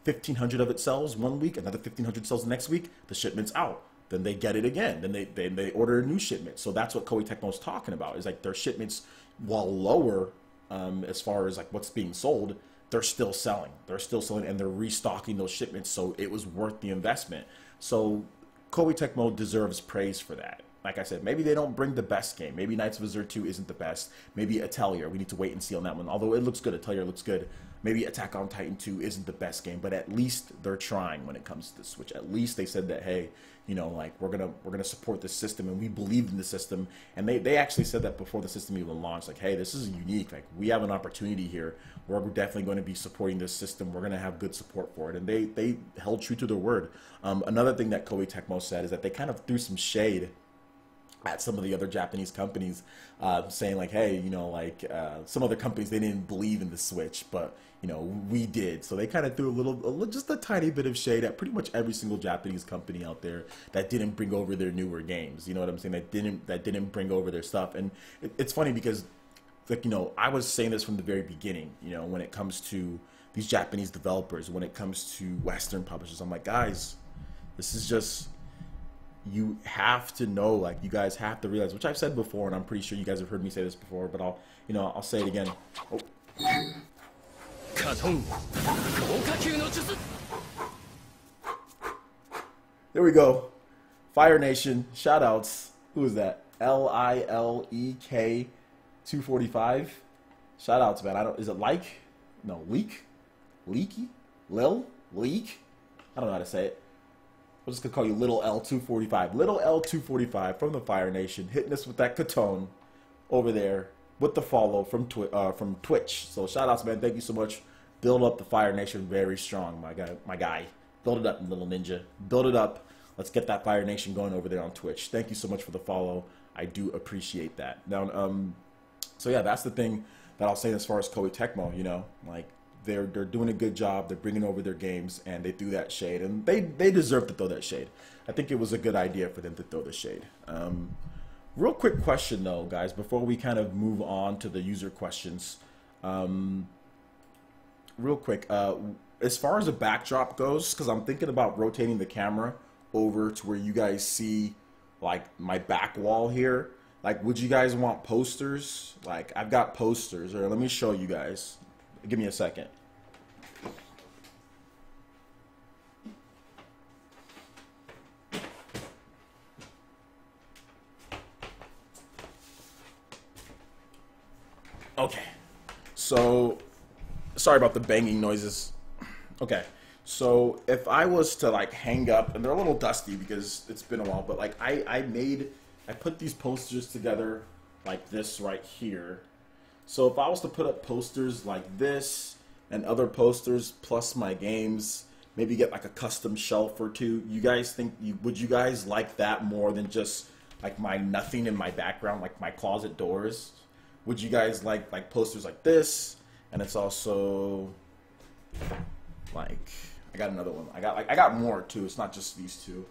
[SPEAKER 1] 1,500 of it sells one week, another 1,500 sells the next week. The shipment's out. Then they get it again. Then they order a new shipment. So that's what Koei Tecmo is talking about. Is like their shipments, while lower, as far as like what's being sold, they're still selling. They're still selling, and they're restocking those shipments. So it was worth the investment. So Koei Tecmo deserves praise for that. Like I said, maybe they don't bring the best game. Maybe Knights of Azure 2 isn't the best. Maybe Atelier, we need to wait and see on that one. Although it looks good, Atelier looks good. Maybe Attack on Titan 2 isn't the best game, but at least they're trying when it comes to the Switch. At least they said that, hey, you know, like we're gonna support this system, and we believe in the system. And they actually said that before the system even launched, like, hey, this is unique. Like, we have an opportunity here. We're definitely going to be supporting this system. We're gonna have good support for it, and they held true to their word. Another thing that Koei Tecmo said is that they kind of threw some shade at some of the other Japanese companies, saying like, hey, you know, like some other companies, they didn't believe in the Switch, but you know, we did. So they kind of threw just a tiny bit of shade at pretty much every single Japanese company out there that didn't bring over their newer games. You know what I'm saying? That didn't bring over their stuff. And it's funny because, like, you know, I was saying this from the very beginning. You know, when it comes to these Japanese developers, when it comes to Western publishers, I'm like, guys, this is just, you have to know, like, you guys have to realize, which I've said before, and I'm pretty sure you guys have heard me say this before, but I'll say it again. Oh. There we go. Fire Nation, shout outs. Who is that? LILEK 245. Shout outs, man. Is it like? No, leak? Leaky? Lil? Leak? I don't know how to say it. I'm just gonna call you Little L245. Little L245 from the Fire Nation, hitting us with that Katone over there with the follow from Twitch. So shout outs, man. Thank you so much. Build up the Fire Nation very strong, my guy. Build it up, little ninja. Build it up. Let's get that Fire Nation going over there on Twitch. Thank you so much for the follow. I do appreciate that. Now, so yeah, that's the thing that I'll say as far as Koei Tecmo. You know, like, they're doing a good job. They're bringing over their games, and they threw that shade, and they deserve to throw that shade. I think it was a good idea for them to throw the shade. Real quick question though, guys, before we kind of move on to the user questions. Real quick, as far as the backdrop goes, because I'm thinking about rotating the camera over to where you guys see like my back wall here. Like, would you guys want posters? Like, I've got posters, or let me show you guys. Give me a second. Okay, so sorry about the banging noises. Okay, so if I was to like hang up, and they're a little dusty because it's been a while, but like I put these posters together like this right here. So if I was to put up posters like this and other posters plus my games, maybe get like a custom shelf or two, you guys think, would you guys like that more than just like my nothing in my background, like my closet doors? Would you guys like posters like this? And it's also like, I got another one. I got more too. It's not just these two.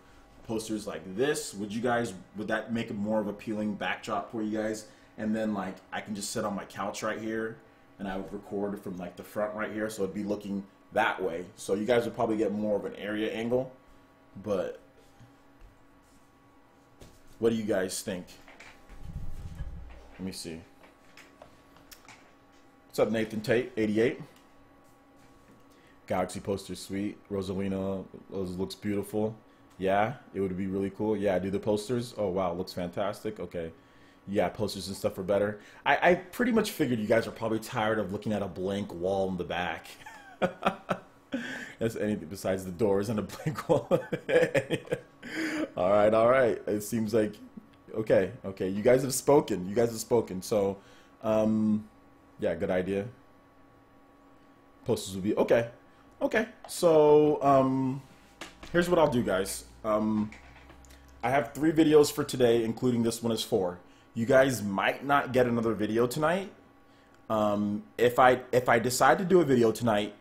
[SPEAKER 1] Posters like this. Would that make a more of appealing backdrop for you guys? And then like I can just sit on my couch right here, and I would record from like the front right here, so it'd be looking that way. So you guys would probably get more of an area angle. But what do you guys think? Let me see. What's up, Nathan Tate, 88? Galaxy poster sweet. Rosalina looks beautiful. Yeah, it would be really cool. Yeah, do the posters. Oh wow, looks fantastic. Okay. Yeah, posters and stuff are better. I pretty much figured you guys are probably tired of looking at a blank wall in the back. That's anything besides the doors and a blank wall. All right. It seems like, okay. You guys have spoken. So, yeah, good idea. Posters will be, okay. So, here's what I'll do, guys. I have 3 videos for today, including this one is 4. You guys might not get another video tonight. If I decide to do a video tonight,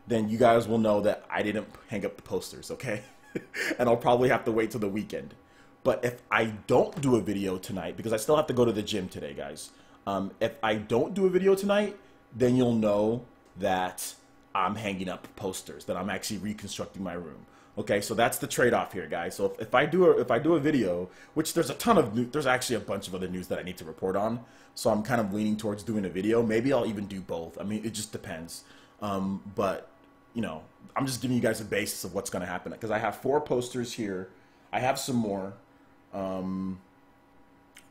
[SPEAKER 1] then you guys will know that I didn't hang up the posters, okay? And I'll probably have to wait till the weekend. But if I don't do a video tonight, because I still have to go to the gym today, guys. If I don't do a video tonight, then you'll know that I'm hanging up posters, that I'm actually reconstructing my room. Okay, so that's the trade-off here, guys. So if I do a video, which there's a ton of there's actually a bunch of other news that I need to report on. So I'm kind of leaning towards doing a video. Maybe I'll even do both. I mean, it just depends. But you know, I'm just giving you guys a basis of what's going to happen because I have 4 posters here. I have some more, and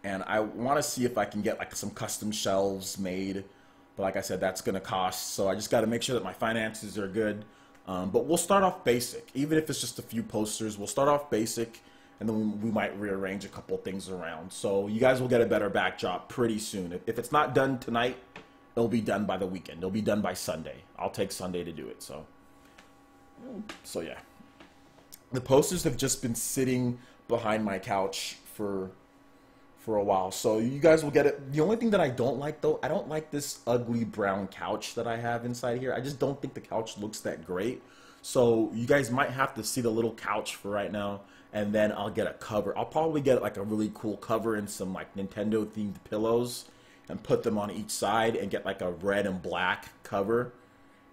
[SPEAKER 1] I want to see if I can get like some custom shelves made. But like I said, that's going to cost. So I just got to make sure that my finances are good. But we'll start off basic, even if it's just a few posters. We'll start off basic, and then we might rearrange a couple things around. So you guys will get a better backdrop pretty soon. If it's not done tonight, it'll be done by the weekend. It'll be done by Sunday. I'll take Sunday to do it. So yeah. The posters have just been sitting behind my couch for a while, so you guys will get it. The only thing that I don't like, though, I don't like this ugly brown couch that I have inside here. I just don't think the couch looks that great. So you guys might have to see the little couch for right now, and then I'll get a cover. I'll probably get like a really cool cover and some like Nintendo themed pillows and put them on each side and get like a red and black cover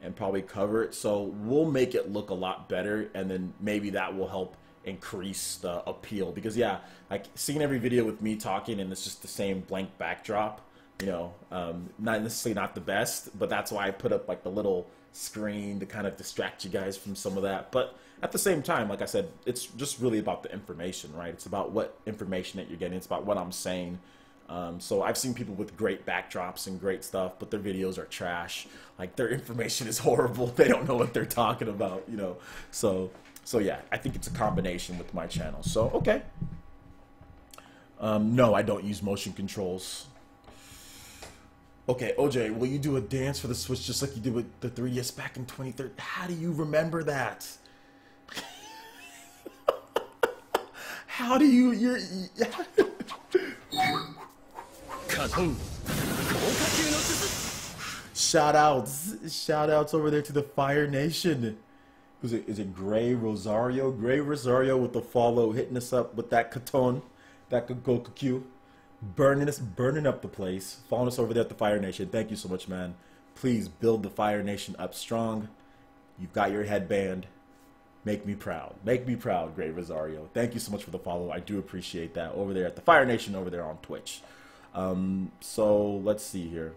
[SPEAKER 1] and probably cover it. So we'll make it look a lot better, and then maybe that will help increase the appeal. Because yeah, like seeing every video with me talking and it's just the same blank backdrop, you know, not necessarily not the best, but that's why I put up like the little screen to kind of distract you guys from some of that. But at the same time, like I said, it's just really about the information, right? It's about what information that you're getting. It's about what I'm saying. So I've seen people with great backdrops and great stuff, but their videos are trash. Like their information is horrible. They don't know what they're talking about, you know. So yeah, I think it's a combination with my channel. So okay. No, I don't use motion controls. Okay, OJ, will you do a dance for the Switch just like you did with the 3DS back in 2013? How do you remember that? How do you? Shout outs over there to the Fire Nation. Is it Gray Rosario? Gray Rosario with the follow, hitting us up with that Katon, that Goku, burning up the place, following us over there at the Fire Nation. Thank you so much, man. Please build the Fire Nation up strong. You've got your headband. Make me proud. Make me proud, Gray Rosario. Thank you so much for the follow. I do appreciate that. Over there at the Fire Nation, over there on Twitch. So let's see here.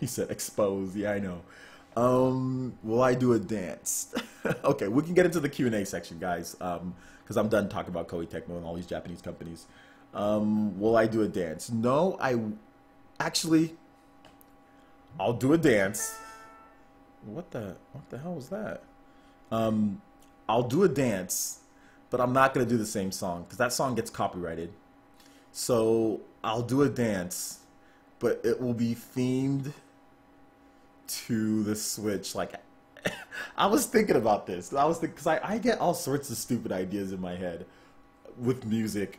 [SPEAKER 1] He said expose. Yeah, I know. Will I do a dance? Okay, we can get into the Q&A section, guys, because I'm done talking about Koei, Tecmo, and all these Japanese companies. Will I do a dance? No, actually, I'll do a dance. What the hell was that? I'll do a dance, but I'm not going to do the same song, because that song gets copyrighted. So I'll do a dance, but it will be themed to the Switch. Like, I was thinking about this. Because I get all sorts of stupid ideas in my head with music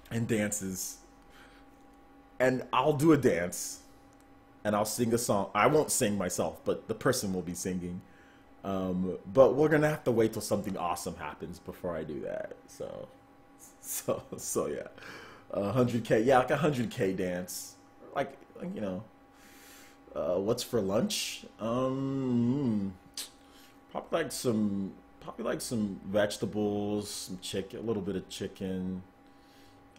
[SPEAKER 1] and dances. And I'll do a dance, and I'll sing a song. I won't sing myself, but the person will be singing. But we're gonna have to wait till something awesome happens before I do that. So yeah, 100K. Yeah, like a 100K dance. Like you know. What's for lunch? Probably like some vegetables, some chicken, a little bit of chicken.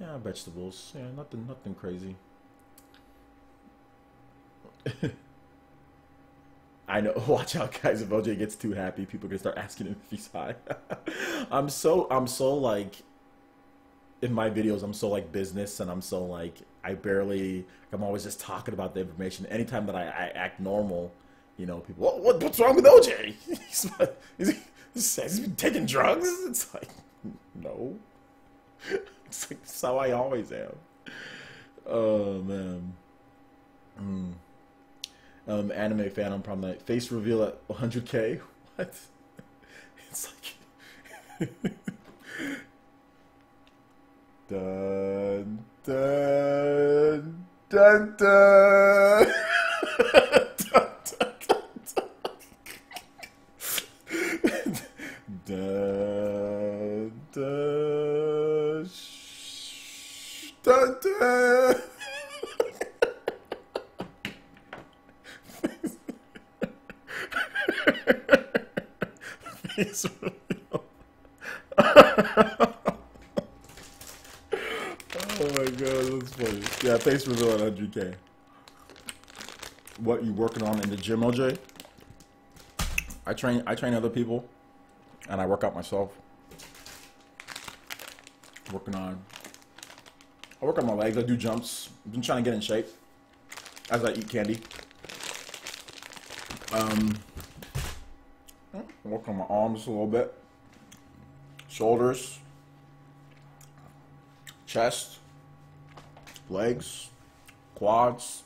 [SPEAKER 1] Yeah, vegetables. Yeah, nothing crazy. I know. Watch out, guys. If OJ gets too happy, people are gonna start asking him if he's high. I'm so like, in my videos, I'm so like business, and I'm so like, I'm always just talking about the information. Anytime that I act normal, you know, people, what's wrong with OJ? He's been taking drugs? It's like, no. It's like, that's how I always am. Oh, man. Anime fan, I'm probably like, face reveal at 100K? What? It's like... Dun, dun, dun, dun. Dun, dun, dun, dun, dun, dun, dun. Face reveal. Oh my god, that's funny. Yeah, thanks for doing 100K. What you working on in the gym, OJ? I train other people, and I work out myself. I work on my legs. I do jumps. I've been trying to get in shape as I eat candy. I work on my arms a little bit, shoulders, chest, legs, quads.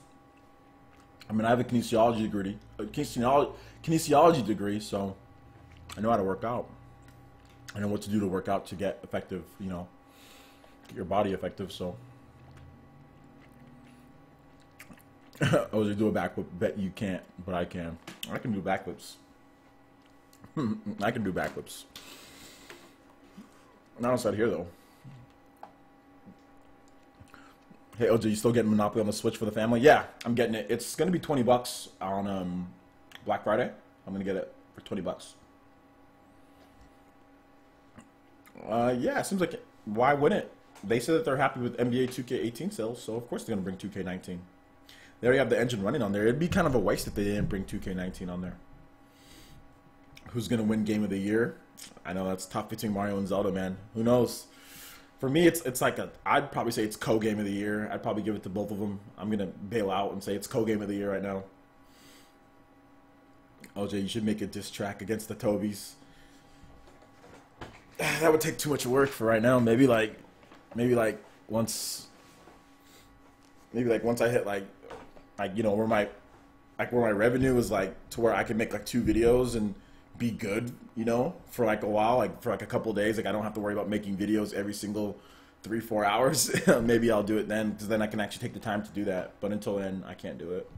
[SPEAKER 1] I mean, I have a kinesiology degree, so I know how to work out. I know what to do to work out to get effective, you know, get your body effective. So, oh, you do a backflip? Bet you can't, but I can. I can do backflips. I can do backflips. Not outside here though. Hey OJ, you still getting Monopoly on the Switch for the family? Yeah, I'm getting it. It's gonna be $20 on Black Friday. I'm gonna get it for $20. Yeah, it seems like why wouldn't? They said that they're happy with NBA 2K18 sales, so of course they're gonna bring 2K19. They already have the engine running on there. It'd be kind of a waste if they didn't bring 2K19 on there. Who's gonna win Game of the Year? I know that's tough between Mario and Zelda, man. Who knows? For me, it's like I'd probably say it's Game of the Year. I'd probably give it to both of them. I'm gonna bail out and say it's Game of the Year right now. OJ, you should make a diss track against the Tobys. That would take too much work for right now. Maybe like once I hit like you know where my revenue is like to where I can make like 2 videos and be good, you know, for like a while, like for like a couple of days. Like I don't have to worry about making videos every single 3-4 hours. Maybe I'll do it then, because then I can actually take the time to do that. But until then, I can't do it.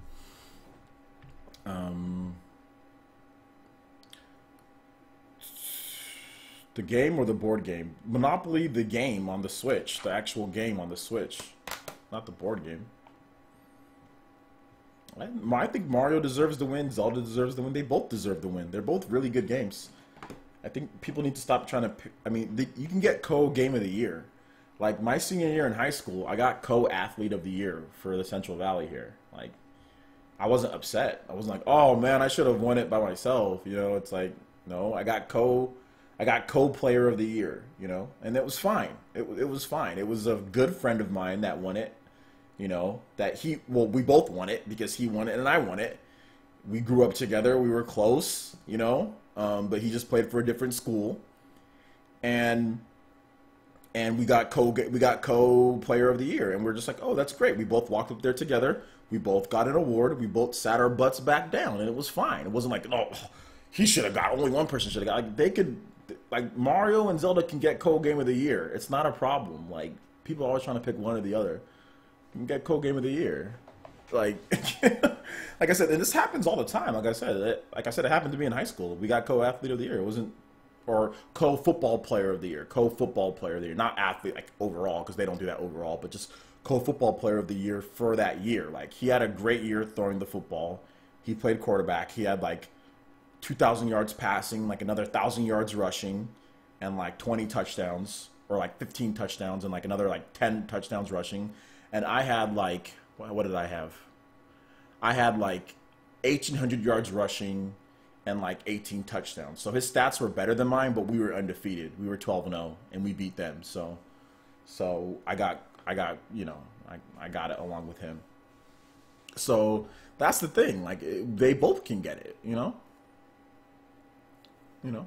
[SPEAKER 1] The game or the board game? Monopoly, the game on the Switch, the actual game on the Switch, not the board game. I think Mario deserves the win. Zelda deserves the win. They both deserve the win. They're both really good games. I think people need to stop trying to pick. I mean, you can get Game of the Year. Like, my senior year in high school, I got Athlete of the Year for the Central Valley here. Like, I wasn't upset. I wasn't like, oh, man, I should have won it by myself. You know, it's like, no, I got Player of the Year, you know? And it was fine. It was fine. It was a good friend of mine that won it. You know, we both won it because he won it and I won it. We grew up together. We were close, you know, but he just played for a different school. And we got Player of the Year. And we're just like, oh, that's great. We both walked up there together. We both got an award. We both sat our butts back down and it was fine. It wasn't like, oh, he should have got, only one person should have got. Like, they could, like, Mario and Zelda can get Game of the Year. It's not a problem. Like, people are always trying to pick one or the other. You can get Game of the Year. Like, like I said, and this happens all the time. Like I said, it happened to me in high school. We got Athlete of the Year. It wasn't, or Football Player of the Year. Football Player of the Year. Not athlete, like, overall, because they don't do that overall, but just Football Player of the Year for that year. Like, he had a great year throwing the football. He played quarterback. He had, like, 2,000 yards passing, like, another 1,000 yards rushing, and, like, 20 touchdowns, or, like, 15 touchdowns, and, like, another, like, 10 touchdowns rushing. And I had, like, what did I have? I had, like, 1,800 yards rushing and, like, 18 touchdowns. So his stats were better than mine, but we were undefeated. We were 12-0, and we beat them. So I got, you know, I got it along with him. So that's the thing. Like, they both can get it, you know? You know?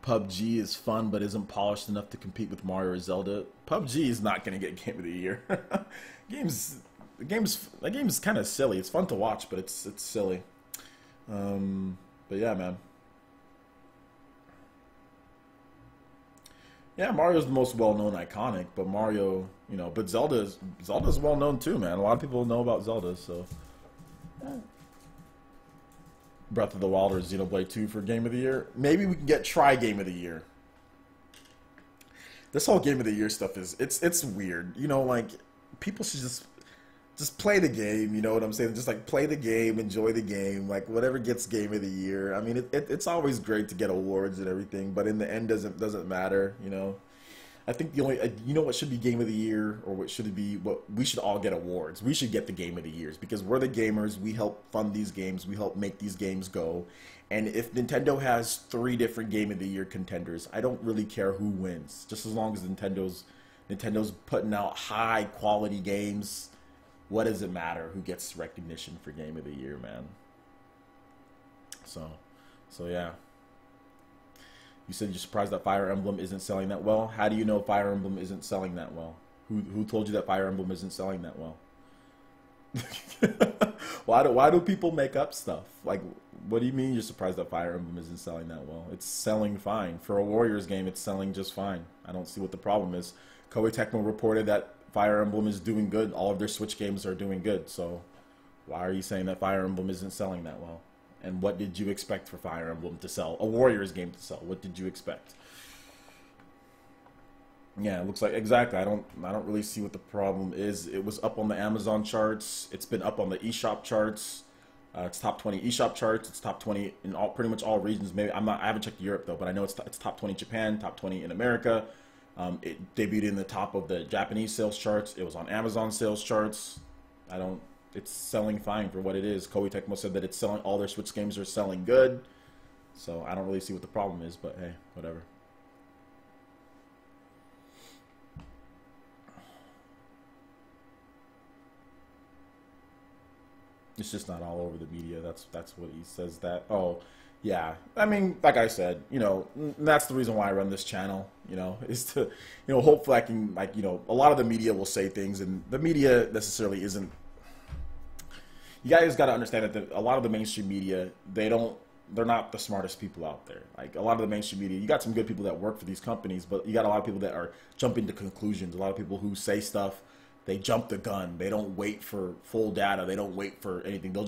[SPEAKER 1] PUBG is fun, but isn't polished enough to compete with Mario or Zelda. PUBG is not going to get Game of the Year. That game's kind of silly. It's fun to watch, but it's silly. But yeah, man. Yeah, Mario's the most well-known, iconic, but Mario, you know, but Zelda's well-known too, man. A lot of people know about Zelda, so. Breath of the Wild or Xenoblade 2 for Game of the Year. Maybe we can get Game of the Year. This whole Game of the Year stuff it's weird. You know, like, people should just, just play the game. You know what I'm saying? Just like play the game, enjoy the game, like whatever gets game of the year. I mean, it's always great to get awards and everything, but in the end, doesn't matter. You know. I think the only, you know what should be game of the year, or what should it be, what we should all get awards. We should get the game of the years because we're the gamers. We help fund these games. We help make these games go. And if Nintendo has 3 different game of the year contenders, I don't really care who wins. Just as long as Nintendo's putting out high quality games, what does it matter who gets recognition for game of the year, man? So yeah. You said you're surprised that Fire Emblem isn't selling that well. How do you know Fire Emblem isn't selling that well? Who told you that Fire Emblem isn't selling that well? Why do people make up stuff? Like, what do you mean you're surprised that Fire Emblem isn't selling that well? It's selling fine. For a Warriors game, it's selling just fine. I don't see what the problem is. Koei Tecmo reported that Fire Emblem is doing good. All of their Switch games are doing good. So why are you saying that Fire Emblem isn't selling that well? And what did you expect for Fire Emblem to sell? A Warriors game to sell. What did you expect? Yeah, it looks like exactly. I don't really see what the problem is. It was up on the Amazon charts. It's been up on the eShop charts. It's top 20 eShop charts. It's top 20 in pretty much all regions. Maybe I haven't checked Europe though, but I know it's top 20 Japan, top 20 in America. It debuted in the top of the Japanese sales charts. It was on Amazon sales charts. It's selling fine for what it is. Koei Tecmo said that it's selling, all their Switch games are selling good. So I don't really see what the problem is, but hey, whatever. It's just not all over the media. That's what he says that. Oh, yeah. I mean, like I said, you know, that's the reason why I run this channel, you know, is to, you know, hopefully I can, like, you know, a lot of the media will say things and the media necessarily isn't. You guys got to understand that a lot of the mainstream media, they're not the smartest people out there. Like a lot of the mainstream media, you got some good people that work for these companies, but you got a lot of people that are jumping to conclusions. A lot of people who say stuff, they jump the gun. They don't wait for full data. They don't wait for anything. They'll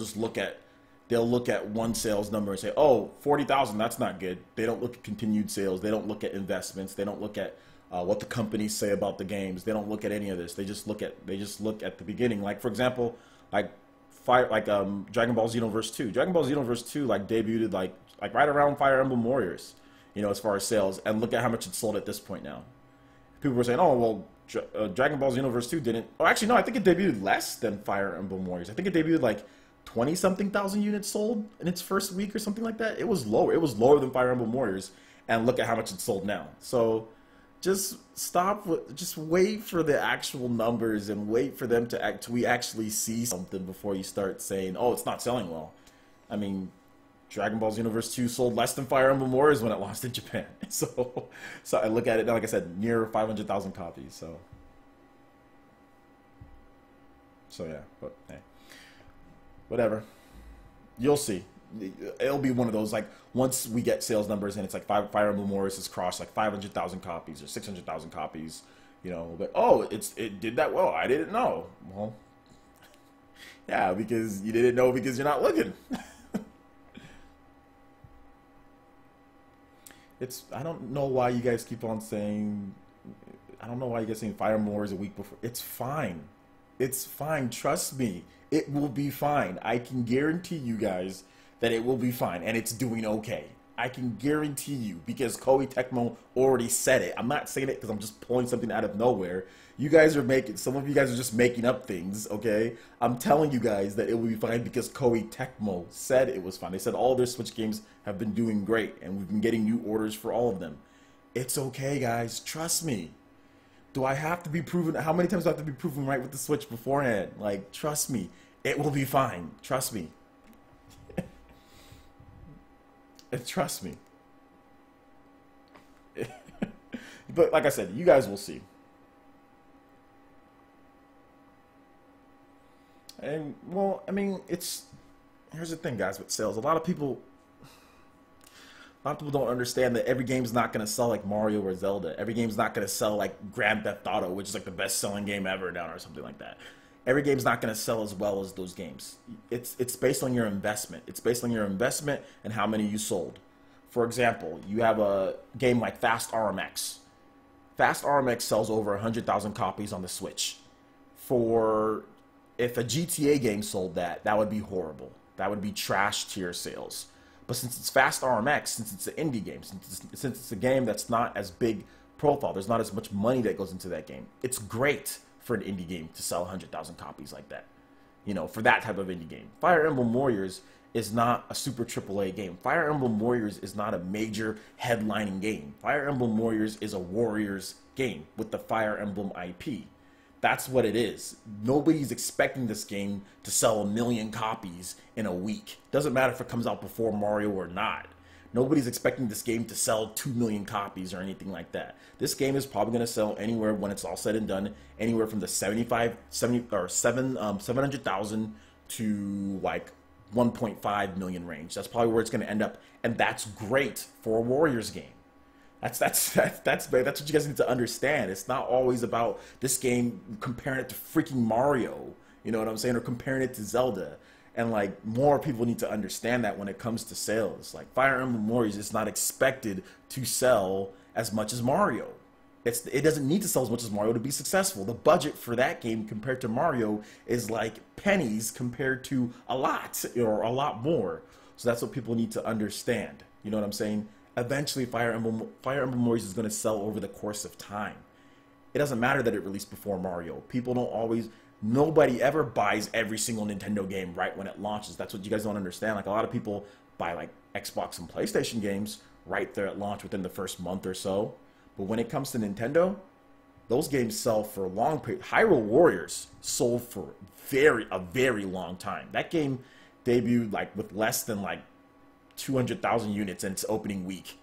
[SPEAKER 1] look at one sales number and say, oh, 40,000, that's not good. They don't look at continued sales. They don't look at investments. They don't look at what the companies say about the games. They don't look at any of this. They just look at the beginning. Like for example, Dragon Ball Xenoverse 2. Dragon Ball Xenoverse 2 like debuted like right around Fire Emblem Warriors, you know, as far as sales, and look at how much it's sold at this point now. People were saying, oh well, Dragon Ball Xenoverse 2 didn't. Oh, actually no, I think it debuted less than Fire Emblem Warriors. I think it debuted like 20-something thousand units sold in its first week or something like that. It was lower. It was lower than Fire Emblem Warriors, and look at how much it's sold now. So just just wait for the actual numbers and wait for them to we actually see something before you start saying, oh, it's not selling well. I mean, Dragon Ball Xenoverse 2 sold less than Fire Emblem Warriors when it launched in Japan. So I look at it, like I said, near 500,000 copies. So yeah, but hey, whatever. You'll see. It'll be one of those, like, once we get sales numbers and it's like Fire Emblem Warriors has crossed like 500,000 copies or 600,000 copies, you know, but oh, it did that well. I didn't know. Well, yeah, because you didn't know because you're not looking. I don't know why you guys keep on saying, I don't know why you guys saying Fire Emblem Warriors a week before. It's fine. It's fine. Trust me. It will be fine. I can guarantee you guys that it will be fine, and it's doing okay. I can guarantee you, because Koei Tecmo already said it. I'm not saying it because I'm just pulling something out of nowhere. Some of you guys are just making up things, okay? I'm telling you guys that it will be fine because Koei Tecmo said it was fine. They said all their Switch games have been doing great, and we've been getting new orders for all of them. It's okay, guys. Trust me. Do I have to be proven? How many times do I have to be proven right with the Switch beforehand? Like, trust me. It will be fine. Trust me. Trust me. But like I said, you guys will see. And well, I mean, here's the thing, guys, with sales. A lot of people don't understand that every game's not going to sell like Mario or Zelda. Every game's not going to sell like Grand Theft Auto, which is like the best-selling game ever now or something like that. Every game's not going to sell as well as those games. It's based on your investment. It's based on your investment and how many you sold. For example, you have a game like Fast RMX. Fast RMX sells over 100,000 copies on the Switch. For if a GTA game sold that, that would be horrible. That would be trash tier sales. But since it's Fast RMX, since it's an indie game, since it's a game that's not as big profile, there's not as much money that goes into that game. It's great for an indie game to sell 100,000 copies like that. You know, for that type of indie game. Fire Emblem Warriors is not a super AAA game. Fire Emblem Warriors is not a major headlining game. Fire Emblem Warriors is a Warriors game with the Fire Emblem IP. That's what it is. Nobody's expecting this game to sell 1 million copies in a week. Doesn't matter if it comes out before Mario or not. Nobody's expecting this game to sell 2 million copies or anything like that. This game is probably going to sell anywhere, when it's all said and done, anywhere from the 700,000 to like 1.5 million range. That's probably where it's going to end up, and that's great for a Warriors game. That's what you guys need to understand. It's not always about this game comparing it to freaking Mario, you know what I'm saying, or comparing it to Zelda. And like, more people need to understand that when it comes to sales. Like, Fire Emblem Warriors is not expected to sell as much as Mario. It doesn't need to sell as much as Mario to be successful. The budget for that game compared to Mario is like pennies compared to a lot, or a lot more. So that's what people need to understand. You know what I'm saying? Eventually, Fire Emblem Warriors is going to sell over the course of time. It doesn't matter that it released before Mario. People don't always... Nobody ever buys every single Nintendo game right when it launches. That's what you guys don't understand. Like, a lot of people buy like Xbox and PlayStation games right there at launch within the first month or so. But when it comes to Nintendo, those games sell for a long period. Hyrule Warriors sold for a very long time. That game debuted like with less than like 200,000 units in its opening week.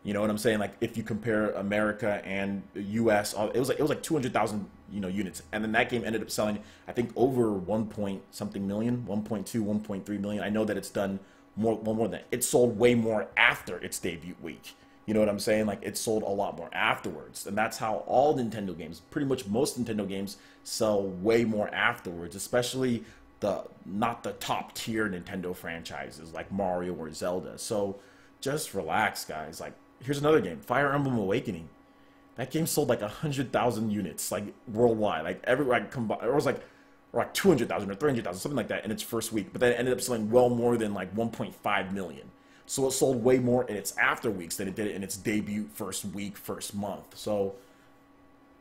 [SPEAKER 1] You know what I'm saying? Like, if you compare America and the US, it was like 200,000, units. And then that game ended up selling, I think, over 1 point something million, 1.2, 1.3 million. I know that it's done more than that. It sold way more after its debut week. You know what I'm saying? Like, it sold a lot more afterwards. And that's how all Nintendo games, pretty much most Nintendo games, sell way more afterwards, especially not the top tier Nintendo franchises like Mario or Zelda. So just relax, guys. Like, here's another game, Fire Emblem Awakening. That game sold like 100,000 units, like worldwide, like everywhere combined. It was like 200,000 or 300,000, something like that in its first week. But then it ended up selling well more than like 1.5 million. So it sold way more in its after weeks than it did in its debut first week, first month. So you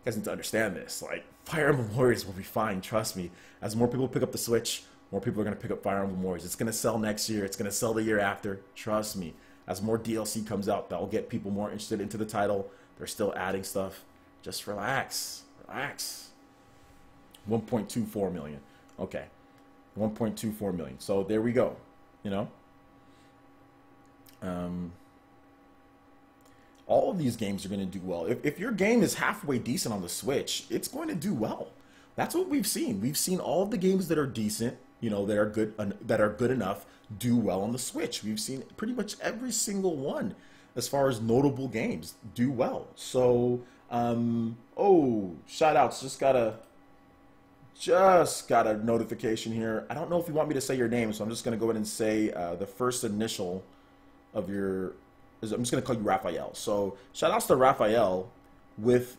[SPEAKER 1] guys need to understand this. Like, Fire Emblem Warriors will be fine, trust me. As more people pick up the Switch, more people are going to pick up Fire Emblem Warriors. It's going to sell next year. It's going to sell the year after. Trust me. As more DLC comes out, that will get people more interested into the title. They're still adding stuff. Just relax. Relax. 1.24 million. Okay. 1.24 million. So there we go. You know? All of these games are going to do well. If your game is halfway decent on the Switch, it's going to do well. That's what we've seen. We've seen all of the games that are decent, that are good enough, do well on the Switch. We've seen pretty much every single one, as far as notable games, do well. So, shout outs. Just got a notification here. I don't know if you want me to say your name, so I'm just going to go ahead and say the first initial of your... I'm just going to call you Raphael. So, shout outs to Raphael with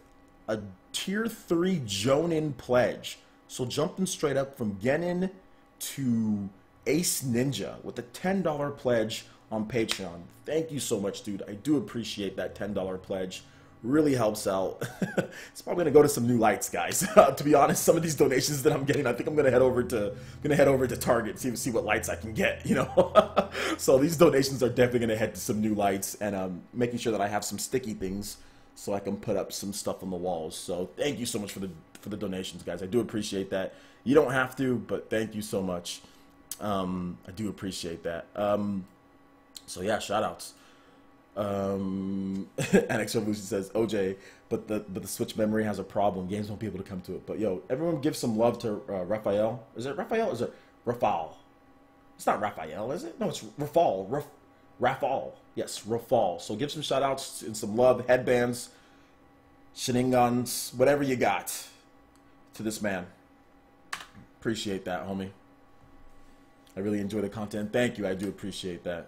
[SPEAKER 1] a tier 3 Jonin pledge. So, jumping straight up from Genin to Ace Ninja with a $10 pledge on Patreon. Thank you so much, dude. I do appreciate that $10 pledge. Really helps out. It's probably gonna go to some new lights, guys. To be honest, some of these donations that I'm getting, I think I'm gonna head over to Target, see what lights I can get. So these donations are definitely gonna head to some new lights, and making sure that I have some sticky things so I can put up some stuff on the walls. So thank you so much for the donations, guys. I do appreciate that. You don't have to, but thank you so much. I do appreciate that. So yeah, shout outs. Annex Revolution says, OJ, but the Switch memory has a problem. Games won't be able to come to it. But yo, everyone give some love to Raphael. Is it Raphael or is it Rafal? It's not Raphael, is it? No, it's Rafal. Rafal. Yes, Rafal. So give some shout outs and some love, headbands, shenanigans, whatever you got to this man. Appreciate that, homie. I really enjoy the content. Thank you. I do appreciate that.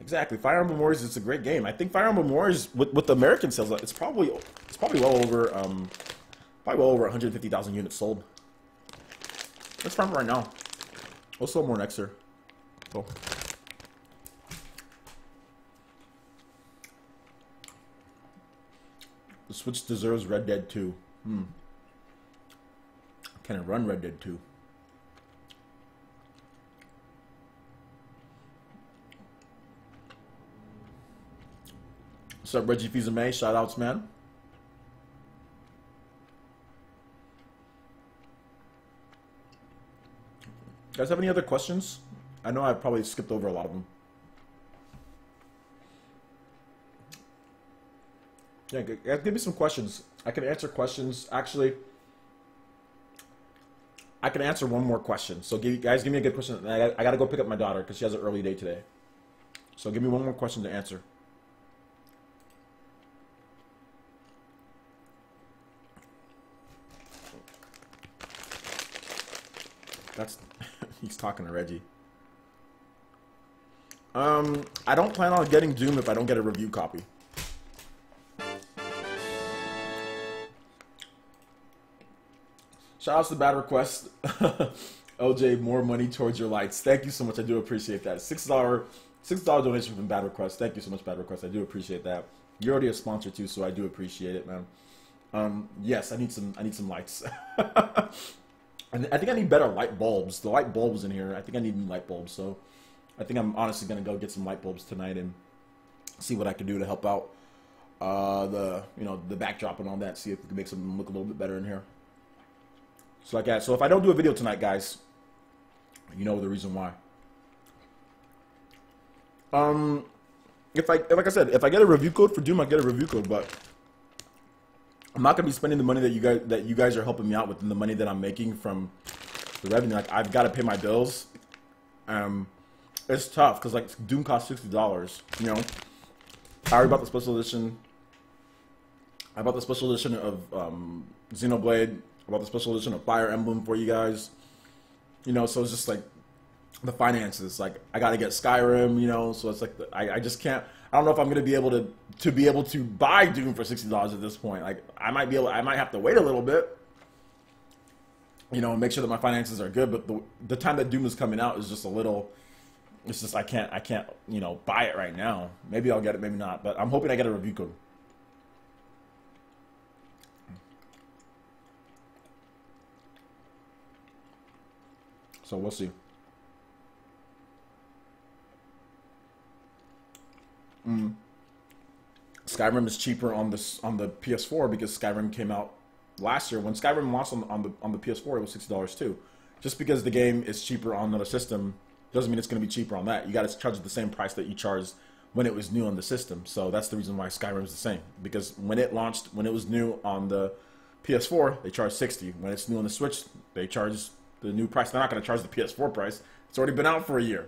[SPEAKER 1] Exactly. Fire Emblem Warriors is a great game. I think Fire Emblem Warriors with the American sales, it's probably well over 150,000 units sold. Let's farm right now. We'll sell more next year. So. The Switch deserves Red Dead 2. Can it run Red Dead 2? What's up, Reggie Fils-Aimé? Shout outs, man. You guys have any other questions? I know I've probably skipped over a lot of them. Yeah, guys, give me some questions. I can answer questions. Actually, I can answer one more question. So, guys, give me a good question. I got to go pick up my daughter because she has an early day today. So, give me one more question to answer. That's he's talking to Reggie. I don't plan on getting Doom if I don't get a review copy. Shout out to Bad Request. LJ, more money towards your lights. Thank you so much. I do appreciate that. $6 donation from Bad Request. Thank you so much, Bad Request. I do appreciate that. You're already a sponsor too, so I do appreciate it, man. Yes, I need some lights. And I think I need better light bulbs. The light bulbs in here, I think I need new light bulbs. So I think I'm honestly gonna go get some light bulbs tonight and see what I can do to help out the backdrop and all that. See if we can make something look a little bit better in here. So like that. So if I don't do a video tonight, guys, you know the reason why. Like I said, if I get a review code for Doom, I get a review code, but I'm not gonna be spending the money that you guys are helping me out with, and the money that I'm making from the revenue. Like I've got to pay my bills. It's tough because like Doom costs $60. You know, I already bought the special edition. I bought the special edition of Xenoblade. I bought the special edition of Fire Emblem for you guys. You know, so it's just like the finances. Like I got to get Skyrim. You know, so it's like I just can't. I don't know if I'm gonna be able to buy Doom for $60 at this point. Like I might have to wait a little bit, you know, and make sure that my finances are good. But the time that Doom is coming out is just a little. It's just I can't you know buy it right now. Maybe I'll get it, maybe not. But I'm hoping I get a review code. So we'll see. Skyrim is cheaper on the PS4 because Skyrim came out last year. When Skyrim launched on the PS4, it was $60 too. Just because the game is cheaper on another system doesn't mean it's going to be cheaper on that. You got to charge the same price that you charged when it was new on the system. So that's the reason why Skyrim is the same. Because when it launched, when it was new on the PS4, they charged $60. When it's new on the Switch, they charge the new price. They're not going to charge the PS4 price. It's already been out for a year.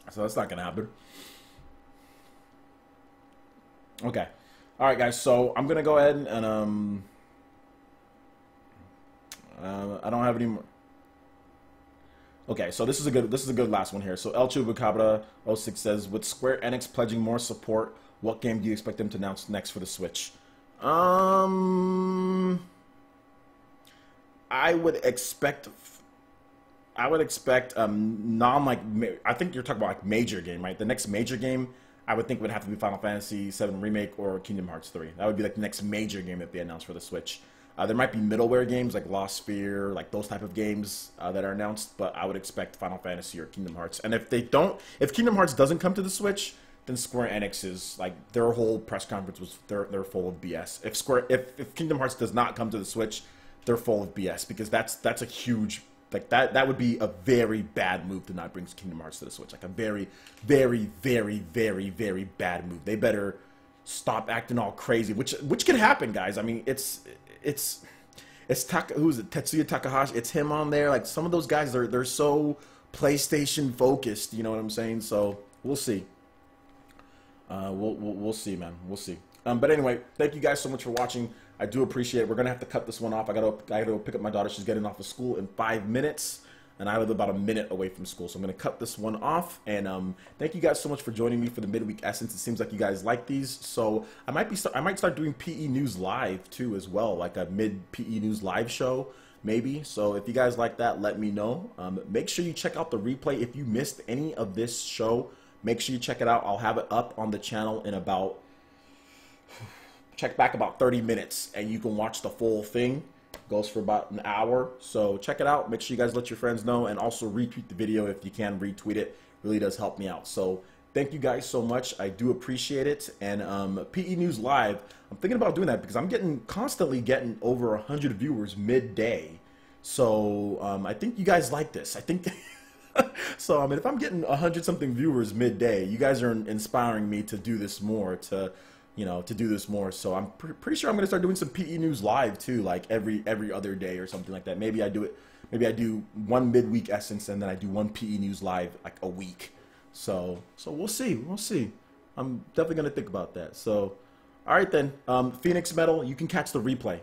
[SPEAKER 1] So that's not going to happen. Okay. All right, guys. So I'm going to go ahead and I don't have any more. Okay, so this is a good last one here. So El Chubacabra 06 says, with Square Enix pledging more support, what game do you expect them to announce next for the Switch? I would expect I think you're talking about like major game, right? The next major game I would think would have to be Final Fantasy VII Remake or Kingdom Hearts 3. That would be like the next major game that they announce for the Switch. There might be middleware games like Lost Sphere, like those type of games that are announced, but I would expect Final Fantasy or Kingdom Hearts. And if Kingdom Hearts doesn't come to the Switch, then Square Enix is like their whole press conference was they're full of BS. If Kingdom Hearts does not come to the Switch, they're full of BS because that's a huge like that would be a very bad move to not bring Kingdom Hearts to the Switch. Like a very, very, very, very, very bad move. They better stop acting all crazy, which can happen, guys. I mean, it's who's it? Tetsuya Takahashi. It's him on there. Like some of those guys, they're so PlayStation focused. You know what I'm saying? So we'll see. We'll see, man. We'll see. But anyway, thank you guys so much for watching. I do appreciate it. We're gonna have to cut this one off. I gotta go pick up my daughter. She's getting off of school in 5 minutes, and I live about a minute away from school. So I'm gonna cut this one off. And thank you guys so much for joining me for the Midweek Essence. It seems like you guys like these, so I might start doing PE News live too as well, like a mid PE News live show. maybe. So if you guys like that, let me know. Make sure you check out the replay. If you missed any of this show, make sure you check it out. I'll have it up on the channel in about, check back about 30 minutes, and you can watch the full thing. Goes for about an hour. So check it out. Make sure you guys let your friends know, and also retweet the video if you can. Retweet it. Really does help me out. So thank you guys so much. I do appreciate it. And PE News Live, I'm thinking about doing that because I'm constantly getting over 100 viewers midday. So I think you guys like this. I think so. I mean, if I'm getting 100 something viewers midday, you guys are inspiring me to do this more, to do this more. So I'm pretty sure I'm gonna start doing some PE News Live too, like every other day or something like that. Maybe I do one midweek Essence, and then I do one PE News Live like a week. So we'll see. I'm definitely gonna think about that. So, all right then. Phoenix Metal, you can catch the replay.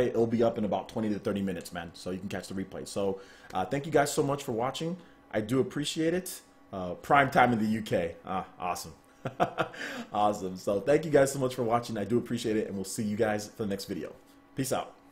[SPEAKER 1] It'll be up in about 20 to 30 minutes, man. So you can catch the replay. So thank you guys so much for watching. I do appreciate it. Prime time in the UK. Awesome. Awesome. So thank you guys so much for watching. I do appreciate it, and we'll see you guys for the next video. Peace out.